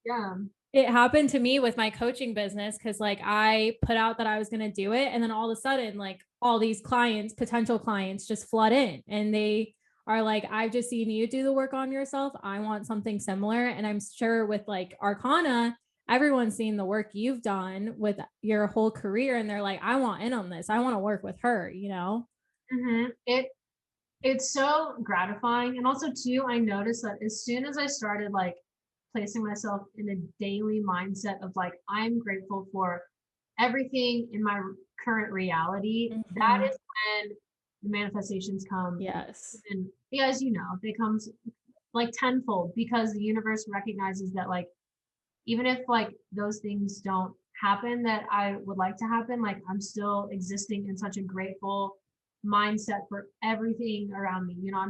S2: yeah.
S1: it happened to me with my coaching business because like I put out that I was going to do it. And then all of a sudden, like all these clients, potential clients just flood in and they are like, I've just seen you do the work on yourself. I want something similar. And I'm sure with like Arcana, everyone's seen the work you've done with your whole career. And they're like, I want in on this. I want to work with her.
S2: It's so gratifying. And also too, I noticed that as soon as I started like placing myself in a daily mindset of like, I'm grateful for everything in my current reality, that is when the manifestations come.
S1: Yes.
S2: And yeah, as you know, they come like tenfold, because the universe recognizes that like, even if like those things don't happen that I would like to happen, like I'm still existing in such a grateful mindset for everything around me. You know,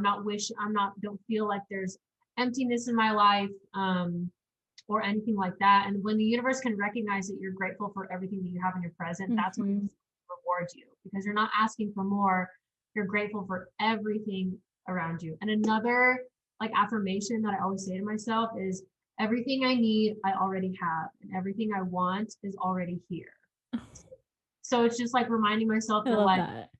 S2: don't feel like there's emptiness in my life, or anything like that. And when the universe can recognize that you're grateful for everything that you have in your present, that's when it rewards you, because you're not asking for more. You're grateful for everything around you. And another like affirmation that I always say to myself is, everything I need, I already have, and everything I want is already here. So it's just like reminding myself
S1: I
S2: that
S1: love
S2: like,
S1: that.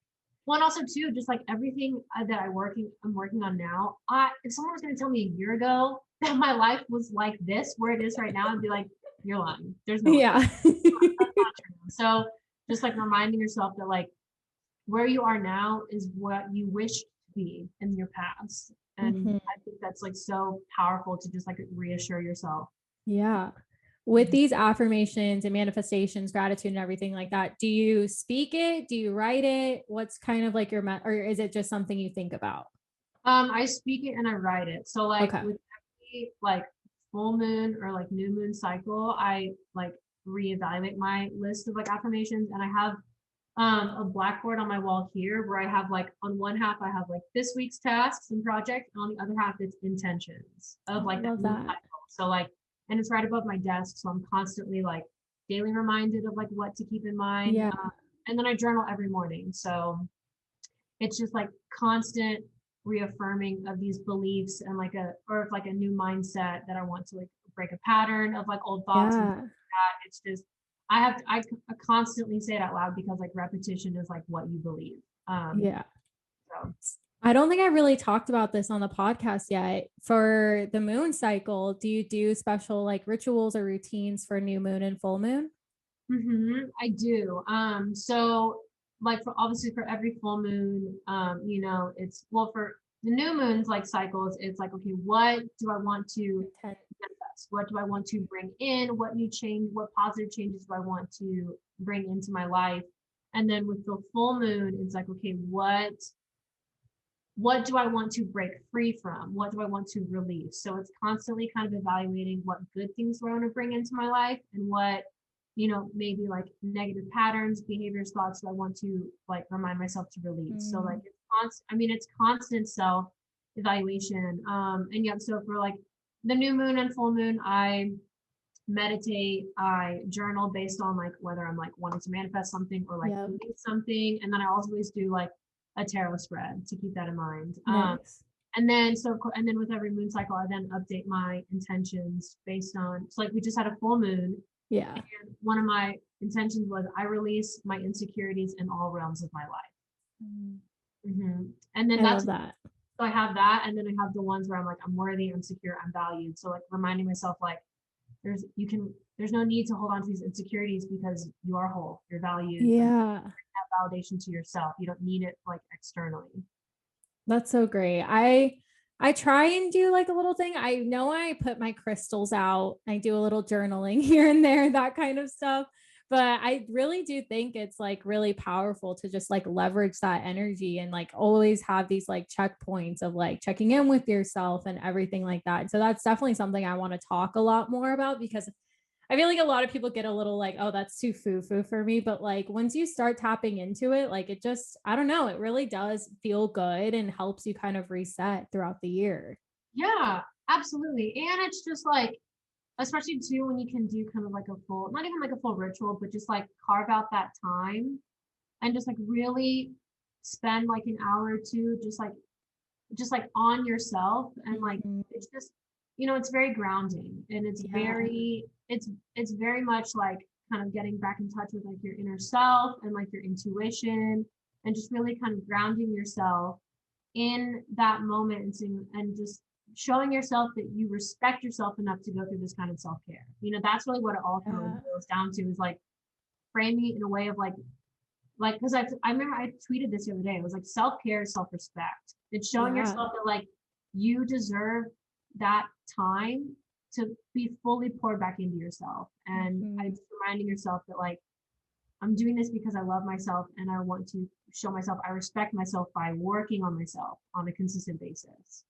S2: one, also too, just like everything that I'm working on now. If someone was going to tell me a year ago that my life was like this, where it is right now, I'd be like, you're lying. There's no way.
S1: Yeah.
S2: That's not true. So just like reminding yourself that like, where you are now is what you wish to be in your past. And I think that's like so powerful to just like reassure yourself.
S1: Yeah. With these affirmations and manifestations, gratitude and everything like that, do you speak it? Do you write it? What's kind of like or is it just something you think about?
S2: I speak it and I write it. So like
S1: Okay.
S2: with every like full moon or like new moon cycle, I like reevaluate my list of like affirmations, and I have a blackboard on my wall here where I have like, on one half I have like this week's tasks and projects, and on the other half it's intentions of like
S1: I
S2: that
S1: love
S2: moon
S1: that.
S2: cycle. So like, and it's right above my desk, so I'm constantly like daily reminded of like what to keep in mind.
S1: Yeah.
S2: And then I journal every morning. So it's just like constant reaffirming of these beliefs, and like or like a new mindset that I want to like break a pattern of like old thoughts and
S1: Yeah.
S2: that. It's just, I constantly say it out loud, because like repetition is like what you believe.
S1: Yeah.
S2: So
S1: I don't think I really talked about this on the podcast yet. For the moon cycle, do you do special like rituals or routines for new moon and full moon?
S2: I do. So like for obviously for every full moon, you know, it's, well, for the new moons like cycles, it's like, okay, what do I want to
S1: Intent.
S2: manifest? What do I want to bring in? What new change, what positive changes do I want to bring into my life? And then with the full moon, it's like, okay, what do I want to break free from? What do I want to release? So it's constantly kind of evaluating what good things do I want to bring into my life, and what, you know, maybe like negative patterns, behaviors, thoughts that I want to like remind myself to release. So like it's constant, I mean, it's constant self evaluation. And yeah, so for like the new moon and full moon, I meditate, I journal based on like whether I'm like wanting to manifest something or like
S1: Yep.
S2: release something. And then I always do like a tarot spread to keep that in mind.
S1: Nice.
S2: And then and then with every moon cycle, I then update my intentions based on, so like we just had a full moon,
S1: Yeah.
S2: and one of my intentions was, I release my insecurities in all realms of my life. And then
S1: I love
S2: that's,
S1: that.
S2: so I have that, and then I have the ones where I'm like, I'm worthy, I'm secure, I'm valued. So like reminding myself like, there's no need to hold on to these insecurities, because you are whole, you're valued, and
S1: Yeah.
S2: have validation to yourself. You don't need it like externally.
S1: That's so great. I try and do like a little thing. I know I put my crystals out. I do a little journaling here and there, that kind of stuff. But I really do think it's like really powerful to just like leverage that energy and like always have these like checkpoints of like checking in with yourself and everything like that. So that's definitely something I want to talk a lot more about, because I feel like a lot of people get a little like, oh, that's too foo-foo for me. But like once you start tapping into it, like it just, I don't know, it really does feel good and helps you kind of reset throughout the year.
S2: Yeah, absolutely. And it's just like, especially too, when you can do kind of like a full, not even like a full ritual, but just like carve out that time and just like really spend like an hour or two just like on yourself. And like it's just, you know, it's very grounding, and it's
S1: Yeah.
S2: it's very much like kind of getting back in touch with like your inner self and like your intuition, and just really kind of grounding yourself in that moment, and seeing, and just showing yourself that you respect yourself enough to go through this kind of self-care. You know, that's really what it all kind of boils down to, is like framing it in a way of like, because I remember I tweeted this the other day. It was like, self-care is self-respect. It's showing
S1: Yeah.
S2: yourself that like you deserve that time to be fully poured back into yourself. And
S1: Mhm.
S2: just reminding yourself that like, I'm doing this because I love myself and I want to show myself I respect myself by working on myself on a consistent basis.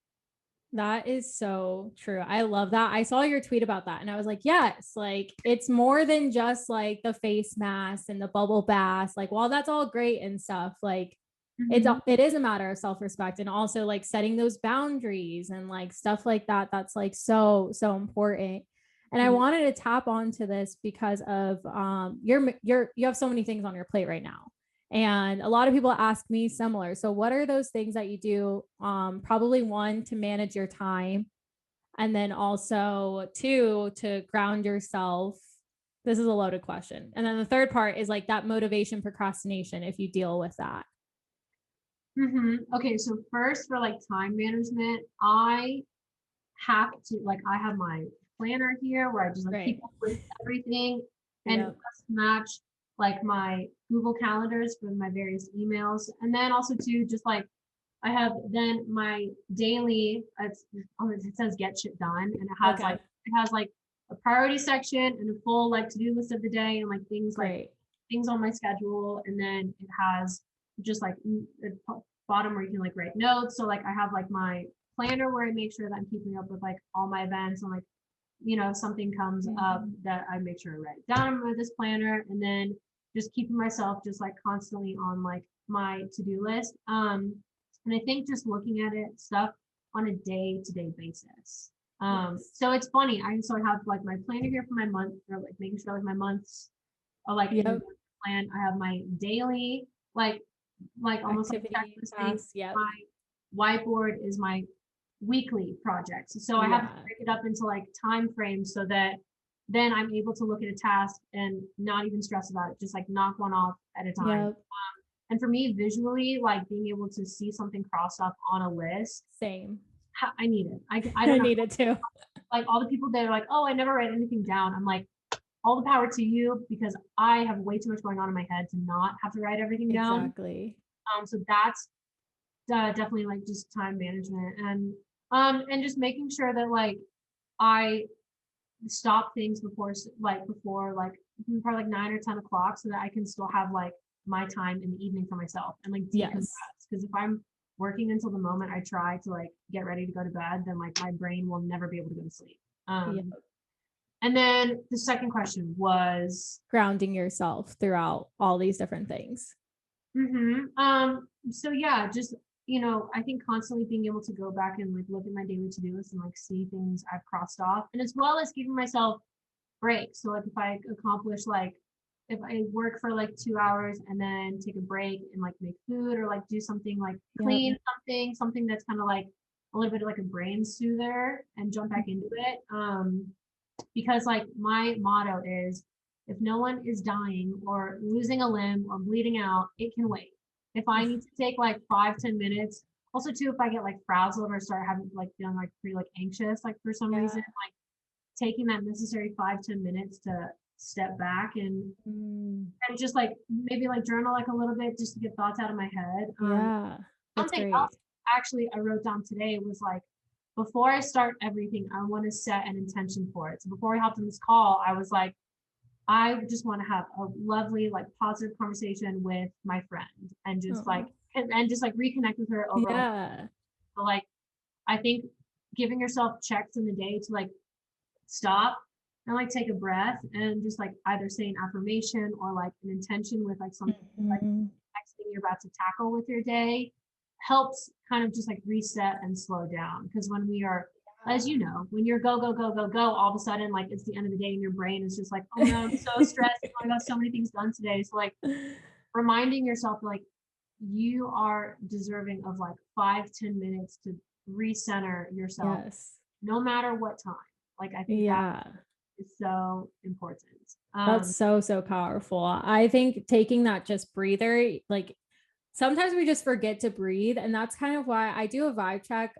S1: That is so true. I love that. I saw your tweet about that and I was like, yes, like it's more than just like the face mask and the bubble bath. Like, while that's all great and stuff, like
S2: Mm-hmm.
S1: it is a matter of self-respect and also like setting those boundaries and like stuff like that. That's like so important. And I wanted to tap onto this because of you have so many things on your plate right now. And a lot of people ask me similar. So what are those things that you do? Probably one, to manage your time, and then also two, to ground yourself. This is a loaded question. And then the third part is like that motivation procrastination, if you deal with that.
S2: Okay, so first for like time management, I have to like I have my planner here where I just like keep
S1: Right.
S2: up with everything and
S1: Yep.
S2: just match like my Google calendars for my various emails. And then also too, just like I have then my daily it says get shit done and
S1: Okay.
S2: it has like a priority section and a full like to-do list of the day and like
S1: Great.
S2: things on my schedule. And then it has just like a bottom where you can like write notes. So like I have like my planner where I make sure that I'm keeping up with like all my events and like, you know, if something comes up that I make sure I write it down in this planner and then just keeping myself just like constantly on like my to-do list. And I think just looking at it stuff on a day-to-day basis.
S1: Yes.
S2: So it's funny. I have like my planner here for my month or like making sure like my months are like in the
S1: Yep.
S2: plan. I have my daily like almost like
S1: Activity
S2: checklisting.
S1: tasks. Yep.
S2: My whiteboard is my weekly projects. So I have to
S1: Yeah.
S2: break it up into like time frames so that then I'm able to look at a task and not even stress about it, just like knock one off at a time.
S1: Yep.
S2: And for me, visually, like being able to see something crossed off on a list,
S1: Same.
S2: I need it. I
S1: I
S2: don't know.
S1: need it too.
S2: Like all the people that are like, oh, I never write anything down. I'm like, all the power to you because I have way too much going on in my head to not have to write everything down.
S1: Exactly.
S2: So that's definitely like just time management and just making sure that like I stop things before like probably like 9 or 10 o'clock so that I can still have like my time in the evening for myself and like decompress.
S1: Yes.
S2: Because if I'm working until the moment I try to like get ready to go to bed, then like my brain will never be able to go to sleep.
S1: Yep.
S2: And then the second question was,
S1: Grounding yourself throughout all these different things.
S2: so yeah, just you know, I think constantly being able to go back and like look at my daily to-do list and like see things I've crossed off, and as well as giving myself breaks. So like if I accomplish like if I work for like 2 hours and then take a break and like make food or like do something like
S1: Yep.
S2: clean something that's kind of like a little bit of like a brain soother and jump back into it. Because like my motto is if no one is dying or losing a limb or bleeding out, it can wait. If I need to take like 5-10 minutes, also too, if I get like frazzled or start having like feeling like pretty like anxious, like for some
S1: Yeah.
S2: reason, like taking that necessary 5-10 minutes to step back
S1: Mm,
S2: and just like maybe like journal like a little bit just to get thoughts out of my head.
S1: yeah. That's
S2: Something else
S1: great.
S2: actually I wrote down today was like before I start everything, I want to set an intention for it. So before we hopped on this call, I was like, I just want to have a lovely, like positive conversation with my friend and just like
S1: Oh.
S2: and just like reconnect with her overall.
S1: Yeah.
S2: So like I think giving yourself checks in the day to like stop and like take a breath and just like either say an affirmation or like an intention with like something like
S1: Mhm.
S2: next thing you're about to tackle with your day helps kind of just like reset and slow down. Because when we are, as you know, when you're go, all of a sudden, like it's the end of the day and your brain is just like, oh no, I'm so stressed. I got so many things done today. So like reminding yourself like you are deserving of like 5-10 minutes to recenter yourself
S1: Yes.
S2: no matter what time. Like I think that
S1: Yeah.
S2: is so important.
S1: That's so powerful. I think taking that just breather, like sometimes we just forget to breathe. And that's kind of why I do a vibe check,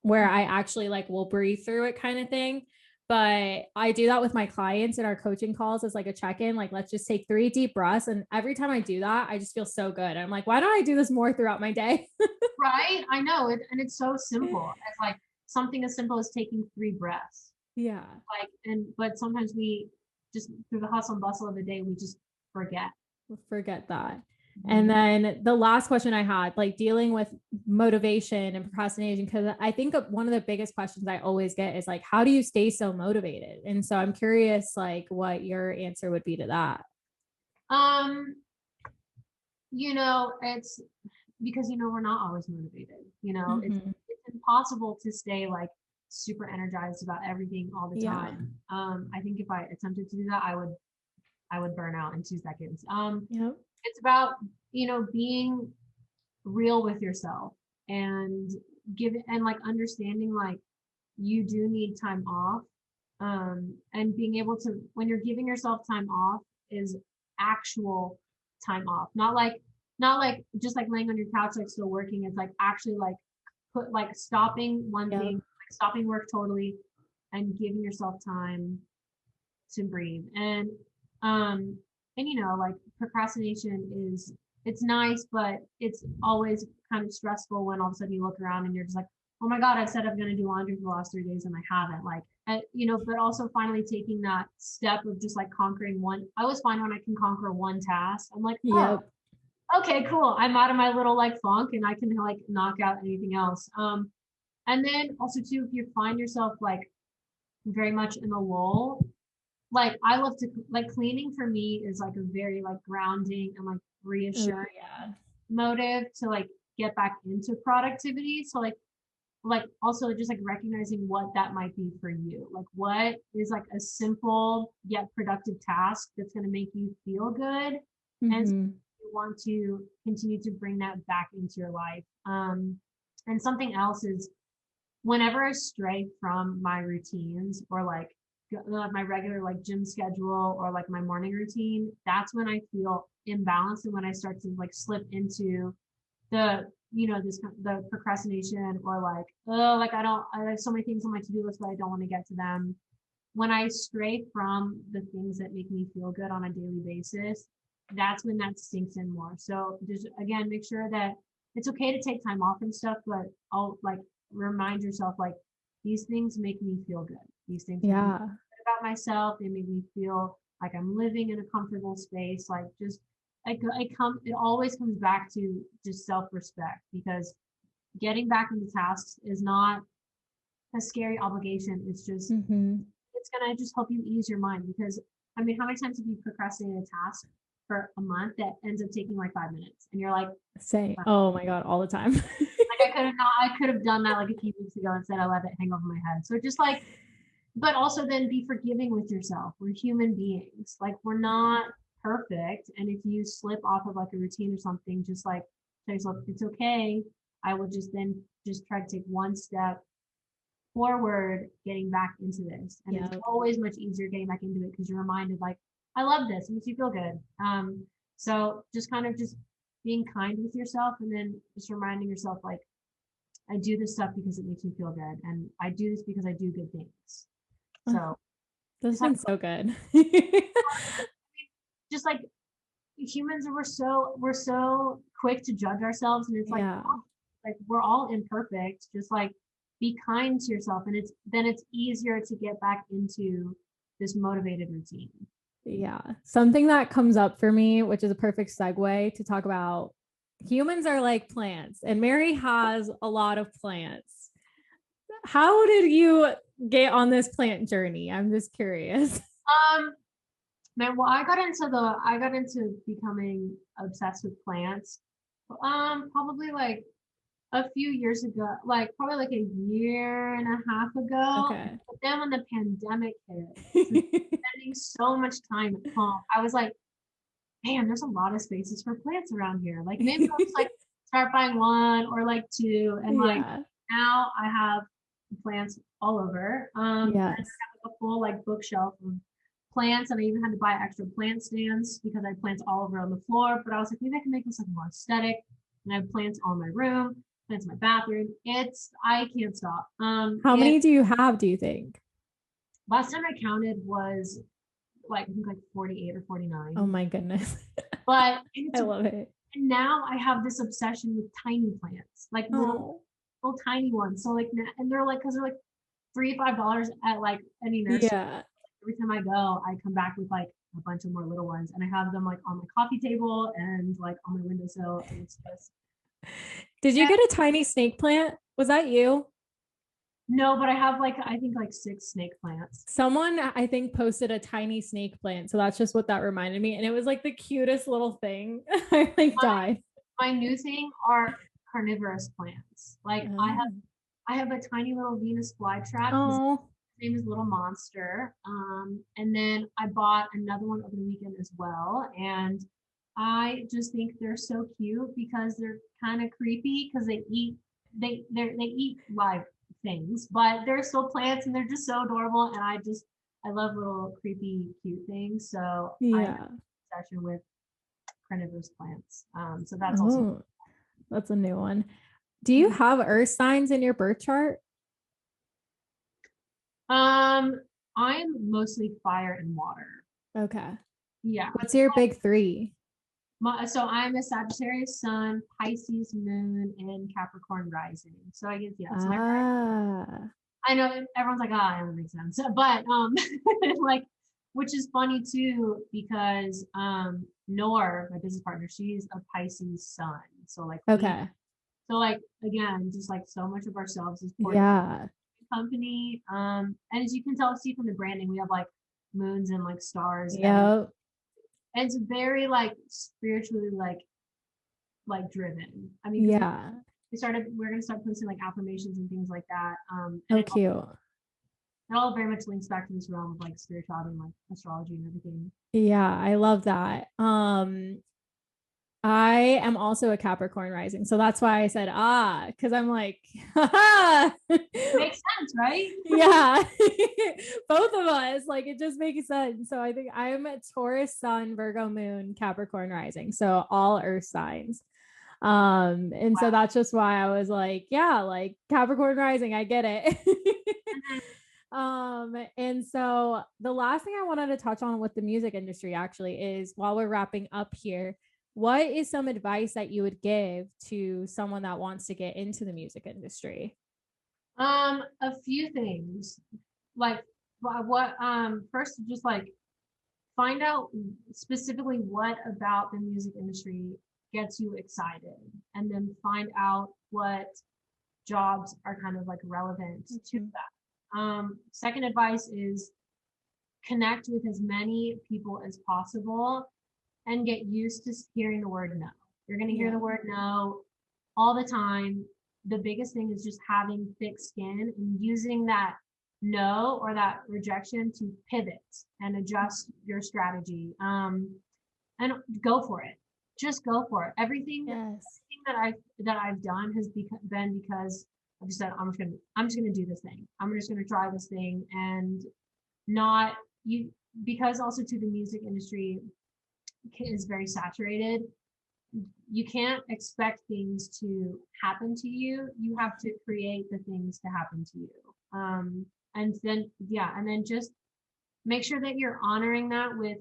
S1: where I actually like will breathe through it kind of thing. But I do that with my clients in our coaching calls as like a check-in. Like, let's just take 3 deep breaths. And every time I do that, I just feel so good. I'm like, why don't I do this more throughout my day?
S2: Right? I know it, and it's so simple as like something as simple as taking 3 breaths.
S1: Yeah.
S2: But sometimes we just, through the hustle and bustle of the day, we just forget.
S1: Forget that. And
S2: Mhm.
S1: then the last question I had, like dealing with motivation and procrastination, because I think one of the biggest questions I always get is like, how do you stay so motivated? And so I'm curious, like, what your answer would be to that.
S2: Um, it's because we're not always motivated.
S1: Mm-hmm.
S2: It's impossible to stay like super energized about everything all the
S1: Yeah.
S2: time. I think if I attempted to do that, I would burn out in 2 seconds.
S1: Yep.
S2: It's about being real with yourself and like understanding like you do need time off, and being able to, when you're giving yourself time off, is actual time off, not like just like laying on your couch like still working. It's like actually like put like stopping one thing,
S1: Yep.
S2: like stopping work totally, and giving yourself time to breathe. And like procrastination is, it's nice, but it's always kind of stressful when all of a sudden you look around and you're just like, oh my God, I said I'm going to do laundry for the last 3 days and I haven't. Like, but also finally taking that step of just like conquering one. I always find when I can conquer one task, I'm like, oh,
S1: Yep.
S2: okay, cool. I'm out of my little like funk and I can like knock out anything else. And then also too, if you find yourself like very much in a lull, like I love to, like, cleaning for me is like a very like grounding and like
S1: Oh,
S2: reassuring
S1: yeah.
S2: motive to like get back into productivity. So like also just like recognizing what that might be for you. Like what is like a simple yet productive task that's going to make you feel good, and
S1: Mm-hmm.
S2: you want to continue to bring that back into your life. And something else is, whenever I stray from my routines or like my regular like gym schedule or like my morning routine, that's when I feel imbalanced and when I start to like slip into the procrastination, or like, oh, like I have so many things on my to-do list but I don't want to get to them. When I stray from the things that make me feel good on a daily basis, that's when that sinks in more. So just again, make sure that it's okay to take time off and stuff, but I'll like remind yourself like these things make me feel good. These things make me feel
S1: Yeah.
S2: good about myself. They make me feel like I'm living in a comfortable space. Like just it always comes back to just self-respect, because getting back into tasks is not a scary obligation. It's just
S1: Mm-hmm.
S2: it's gonna just help you ease your mind, because I mean, how many times have you procrastinated a task for a month that ends up taking like 5 minutes and you're like,
S1: Say,
S2: wow,
S1: oh my God, all the time.
S2: like I could have done that like a few weeks ago. Instead I let it hang over my head. So just like, but also then be forgiving with yourself. We're human beings. Like we're
S1: Yeah.
S2: not perfect. And if you slip off of like a routine or something, just like tell yourself it's okay. I will just then just try to take one step forward, getting back into this. And it's
S1: Yeah.
S2: always much easier getting back into it because you're reminded like, I love this. It makes you feel good. So just kind of just being kind with yourself, and then just reminding yourself like, I do this stuff because it makes me feel good, and I do this because I do good things.
S1: Oh,
S2: So
S1: this
S2: just
S1: has
S2: have
S1: been so good.
S2: just like humans, we're so quick to judge ourselves, and it's
S1: Yeah.
S2: like we're all imperfect. Just like be kind to yourself, and it's easier to get back into this motivated routine.
S1: Yeah. Something that comes up for me, which is a perfect segue to talk about humans are like plants, and Mary has a lot of plants. How did you get on this plant journey? I'm just curious.
S2: Um, Man, well, I got into becoming obsessed with plants. Probably like a few years ago, like probably like a year and a half ago.
S1: Okay.
S2: But then when the pandemic hit, since spending so much time at home, I was like, man, there's a lot of spaces for plants around here. Like maybe I'll just like start buying one or like two, and like
S1: Yeah.
S2: now I have plants all over. And I
S1: Yes.
S2: have like a full like bookshelf of plants, and I even had to buy extra plant stands because I had plants all over on the floor. But I was like, maybe I can make this like more aesthetic. And I have plants all in my room, plants in my bathroom. I can't stop.
S1: How many do you have, do you think?
S2: Last time I counted was like I think like 48 or
S1: Oh
S2: 49.
S1: my goodness.
S2: But
S1: I love it.
S2: and now I have this obsession with tiny plants, like little
S1: Oh,
S2: little tiny ones. So like, and they're like, because they're like free $5 at like any nursery.
S1: Yeah.
S2: Every time I go, I come back with like a bunch of more little ones, and I have them like on my coffee table and like on my windowsill, and it's just
S1: Did you get a tiny snake plant? Was that you?
S2: no, but I have like I think like 6 snake plants.
S1: Someone I think posted a tiny snake plant. So that's just what that reminded me. And it was like the cutest little thing. I like died.
S2: My new thing are carnivorous plants. Like
S1: Oh.
S2: I have a tiny little Venus flytrap. His
S1: Oh,
S2: name is Little Monster. And then I bought another one over the weekend as well. And I just think they're so cute because they're kind of creepy because they eat live things, but they're still plants and they're just so adorable. And I love little creepy cute things. So I have
S1: yeah.
S2: a obsession with carnivorous plants. So that's also
S1: Oh, that's a new one. Do you have earth signs in your birth chart?
S2: I'm mostly fire and water.
S1: Okay.
S2: Yeah.
S1: What's your big three?
S2: So I'm a Sagittarius sun, Pisces moon, and Capricorn rising. So I guess yeah. So my
S1: Ah,
S2: I know everyone's like, ah, that doesn't make sense. But like which is funny too, because Nor, my business partner, she's a Pisces sun. So like
S1: okay.
S2: again, just like so much of ourselves is poured into
S1: Yeah.
S2: the company. And as you can see from the branding, we have like moons and like stars everywhere.
S1: Yep.
S2: And it's very like spiritually like driven. I mean, because
S1: Yeah.
S2: we're gonna start posting like affirmations and things like that. And
S1: Oh, cute.
S2: it all very much links back to this realm of like spirituality and like astrology and everything.
S1: Yeah, I love that. I am also a Capricorn rising. So that's why I said because I'm like,
S2: Makes sense, right?
S1: yeah, both of us, like it just makes sense. So I think I'm a Taurus sun, Virgo moon, Capricorn rising. So all earth signs. And so
S2: Wow.
S1: that's just why I was like, yeah, like Capricorn rising, I get it. And so the last thing I wanted to touch on with the music industry actually is while we're wrapping up here, what is some advice that you would give to someone that wants to get into the music industry?
S2: A few things. Like what first just like find out specifically what about the music industry gets you excited, and then find out what jobs are kind of like relevant to
S1: Mhm.
S2: that. Second advice is connect with as many people as possible and get used to hearing the word no. You're going to hear
S1: Yeah.
S2: the word no all the time. The biggest thing is just having thick skin and using that no or that rejection to pivot and adjust your strategy. And go for it. Just go for it.
S1: Yes.
S2: Everything that I've done has been because I've just said I'm just gonna do this thing. I'm just gonna try this thing and not you because also to the music industry is very saturated. You can't expect things to happen to you. You have to create the things to happen to you. And then and then just make sure that you're honoring that with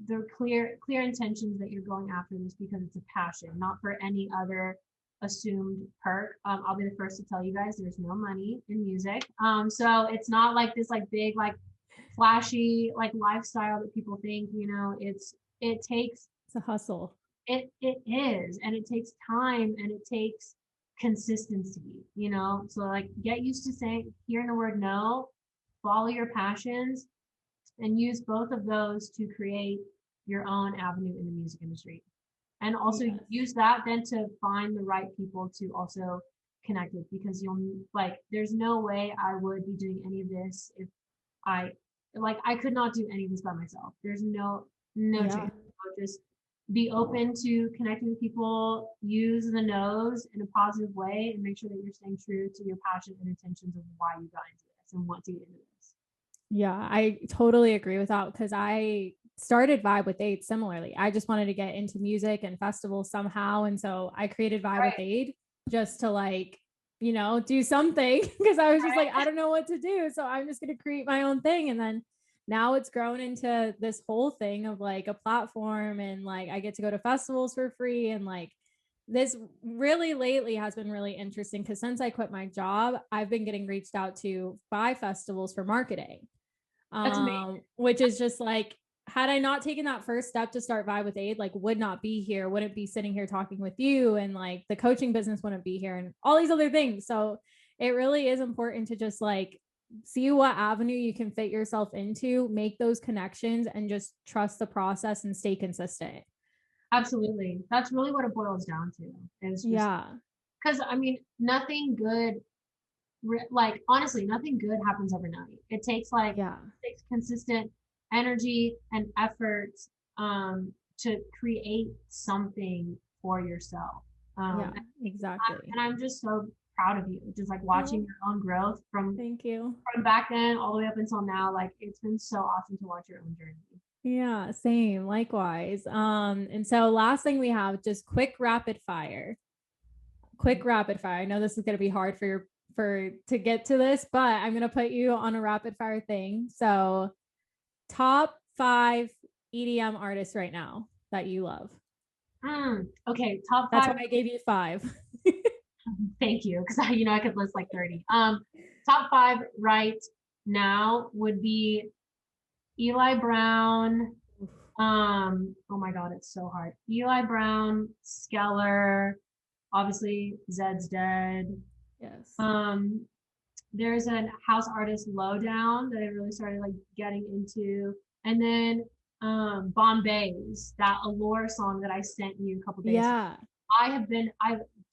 S2: the clear intentions that you're going after this because it's a passion, not for any other assumed perk. I'll be the first to tell you guys there's no money in music. So it's not like this like big like flashy like lifestyle that people think, it takes
S1: It's a hustle.
S2: it is, and it takes time and it takes consistency, so like get used to saying hearing the word no, follow your passions, and use both of those to create your own avenue in the music industry. And also
S1: Yes.
S2: use that then to find the right people to also connect with, because there's no way I would be doing any of this if I I could not do any of this by myself. There's no
S1: Yeah.
S2: chance. So just be open to connecting with people, use the no's in a positive way, and make sure that you're staying true to your passion and intentions of why you got into this and want to get into this.
S1: Yeah, I totally agree with that because I started Vibe with Aid similarly. I just wanted to get into music and festivals somehow. And so I created Vibe with
S2: Right.
S1: Aid just to do something because I was just like, I don't know what to do. So I'm just going to create my own thing. And then now it's grown into this whole thing of like a platform and like I get to go to festivals for free and like this really lately has been really interesting because since I quit my job, I've been getting reached out to by festivals for marketing,
S2: That's amazing.
S1: which is just like, had I not taken that first step to start Vibe with Aid, like would not be here, wouldn't be sitting here talking with you, and like the coaching business wouldn't be here and all these other things. So it really is important to just like see what avenue you can fit yourself into, make those connections, and just trust the process and stay consistent.
S2: Absolutely. That's really what it boils down to. Is just
S1: Yeah.
S2: because I mean, nothing good, like honestly, nothing good happens overnight.
S1: Yeah.
S2: It takes consistent energy and effort to create something for yourself.
S1: Yeah, exactly.
S2: And I'm just so proud of you, just like watching
S1: Oh,
S2: your own growth
S1: thank you.
S2: from back then all the way up until now. Like it's been so awesome to watch your own journey.
S1: Yeah, same, likewise. And so last thing we have, just quick rapid fire. Quick rapid fire. I know this is going to be hard for your for to get to this, but I'm going to put you on a rapid fire thing. So, top 5 EDM artists right now that you love.
S2: Okay, top
S1: That's why
S2: five.
S1: I gave you 5.
S2: Thank you, because I could list like 30. Top five right now would be Eli Brown. Oh my God, it's so hard. Eli Brown, Skeller, obviously Zed's dead.
S1: Yes.
S2: Um, there's a house artist Lowdown that I really started like getting into, and then Bombay's that Allure song that I sent you a couple days ago.
S1: Yeah,
S2: I've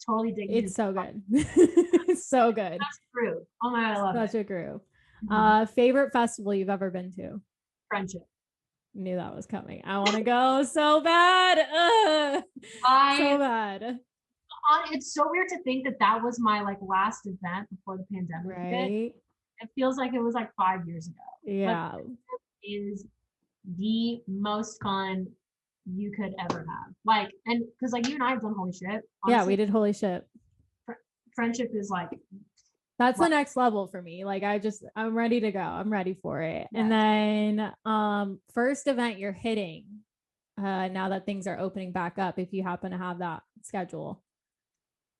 S2: totally digging
S1: it's
S2: his
S1: so good. It's so good.
S2: group. Oh my God, I love
S1: Such
S2: it.
S1: a group.
S2: Mhm.
S1: Favorite festival you've ever been to?
S2: Friendship.
S1: Knew that was coming. I want to go so bad. Ugh, so
S2: I
S1: bad.
S2: it's so weird to think that that was my like last event before the pandemic hit.
S1: Right?
S2: It feels like it was like 5 years ago, but
S1: Yeah.
S2: it is the most fun you could ever have. Like, and because like you and I have done holy shit.
S1: Yeah, we
S2: Honestly,
S1: did holy shit.
S2: fr- friendship is like,
S1: That's the
S2: like
S1: next level for me. Like I'm ready to go. I'm ready for it. And
S2: yes,
S1: then first event you're hitting now that things are opening back up if you happen to have that schedule.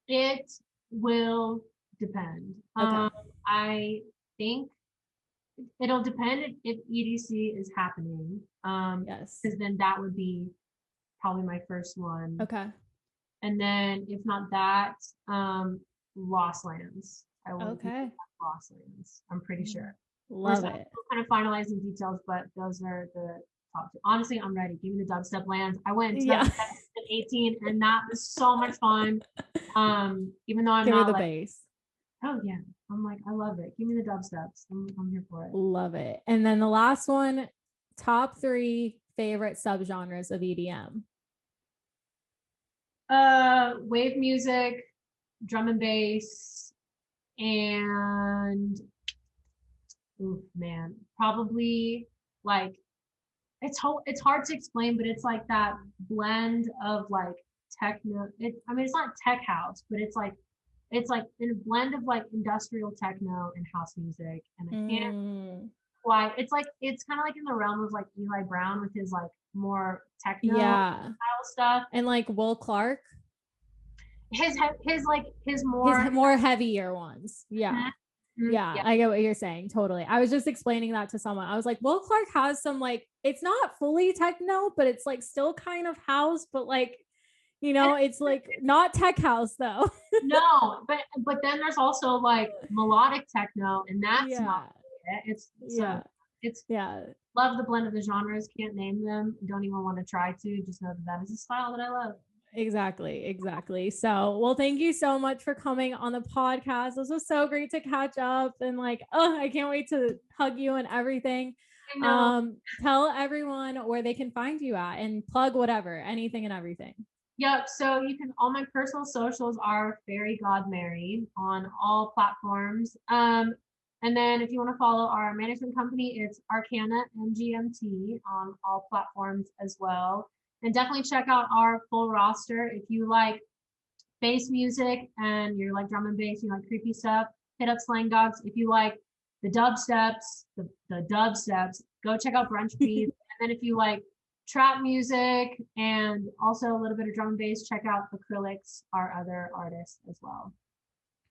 S2: it will depend.
S1: Okay.
S2: I think it'll depend if EDC is happening.
S1: Yes.
S2: Because then that would be probably my first one.
S1: Okay.
S2: And then if not that, Lost Lands. I will be
S1: Okay.
S2: Lost Lands. I'm pretty sure. We're
S1: Love
S2: still
S1: it.
S2: kind of finalizing details, but those are the top two. Honestly, I'm ready. Give me the dubstep lands. I went to that
S1: Yeah.
S2: in 18 and that was so much fun. Even though I'm
S1: Give me
S2: not
S1: the
S2: like,
S1: bass.
S2: oh yeah, I'm like, I love it. Give me the dubsteps. I'm here for it.
S1: Love it. And then the last one, top 3 favorite subgenres of EDM.
S2: Wave music, drum and bass, and oof, man, probably like it's hard to explain, but it's like that blend of like techno. I mean, it's not tech house, but it's like in a blend of like industrial techno and house music. And I can't
S1: Mm,
S2: quite. It's kind of like in the realm of like Eli Brown with his like more techno
S1: yeah.
S2: style stuff.
S1: And like Will Clark,
S2: His
S1: his
S2: more
S1: more heavier ones. Yeah. Yeah,
S2: yeah.
S1: I get what you're saying. Totally. I was just explaining that to someone. I was like, Will Clark has some like, it's not fully techno, but it's like still kind of house, but like,
S2: And
S1: it's like not tech house though.
S2: no, but then there's also like melodic techno, and that's not
S1: Yeah.
S2: it.
S1: Yeah.
S2: It's
S1: Yeah.
S2: love the blend of the genres. Can't name them. Don't even want to try to. Just know that that is a style that I love.
S1: Exactly. Exactly. So, well, thank you so much for coming on the podcast. This was so great to catch up and like, oh, I can't wait to hug you and everything.
S2: I know.
S1: Tell everyone where they can find you at and plug whatever, anything and everything.
S2: Yep. So you can. All my personal socials are Fairy God Mary on all platforms. And then if you want to follow our management company, it's Arcana MGMT on all platforms as well. And definitely check out our full roster if you like bass music and you're like drum and bass, you like creepy stuff, hit up Slang Dogs. If you like the dubsteps, the dubsteps, go check out Brunch Beats. And then if you like trap music and also a little bit of drum and bass, check out Acrylics, our other artist as well.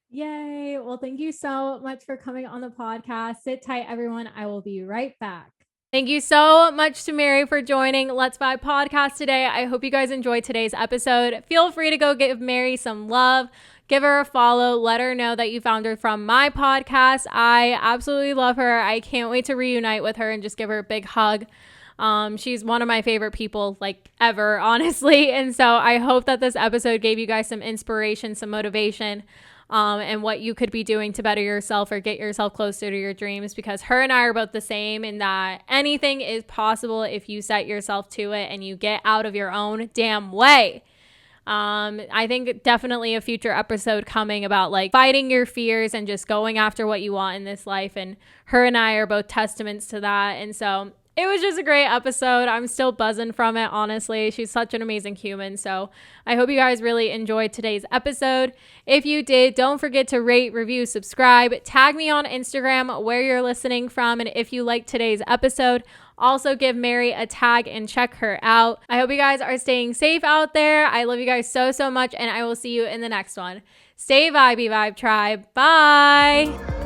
S1: Yay. Well, thank you so much for coming on the podcast. Sit tight, everyone. I will be right back. Thank you so much to Mary for joining Let's Vibe podcast today. I hope you guys enjoyed today's episode. Feel free to go give Mary some love. Give her a follow. Let her know that you found her from my podcast. I absolutely love her. I can't wait to reunite with her and just give her a big hug. She's one of my favorite people like ever, honestly. And so I hope that this episode gave you guys some inspiration, some motivation, and what you could be doing to better yourself or get yourself closer to your dreams, because her and I are both the same in that anything is possible if you set yourself to it and you get out of your own damn way. I think definitely a future episode coming about like fighting your fears and just going after what you want in this life. And her and I are both testaments to that. And so it was just a great episode. I'm still buzzing from it, honestly. She's such an amazing human. So I hope you guys really enjoyed today's episode. If you did, don't forget to rate, review, subscribe. Tag me on Instagram where you're listening from. And if you liked today's episode, also give Mary a tag and check her out. I hope you guys are staying safe out there. I love you guys so, so much. And I will see you in the next one. Stay vibey, Vibe Tribe. Bye.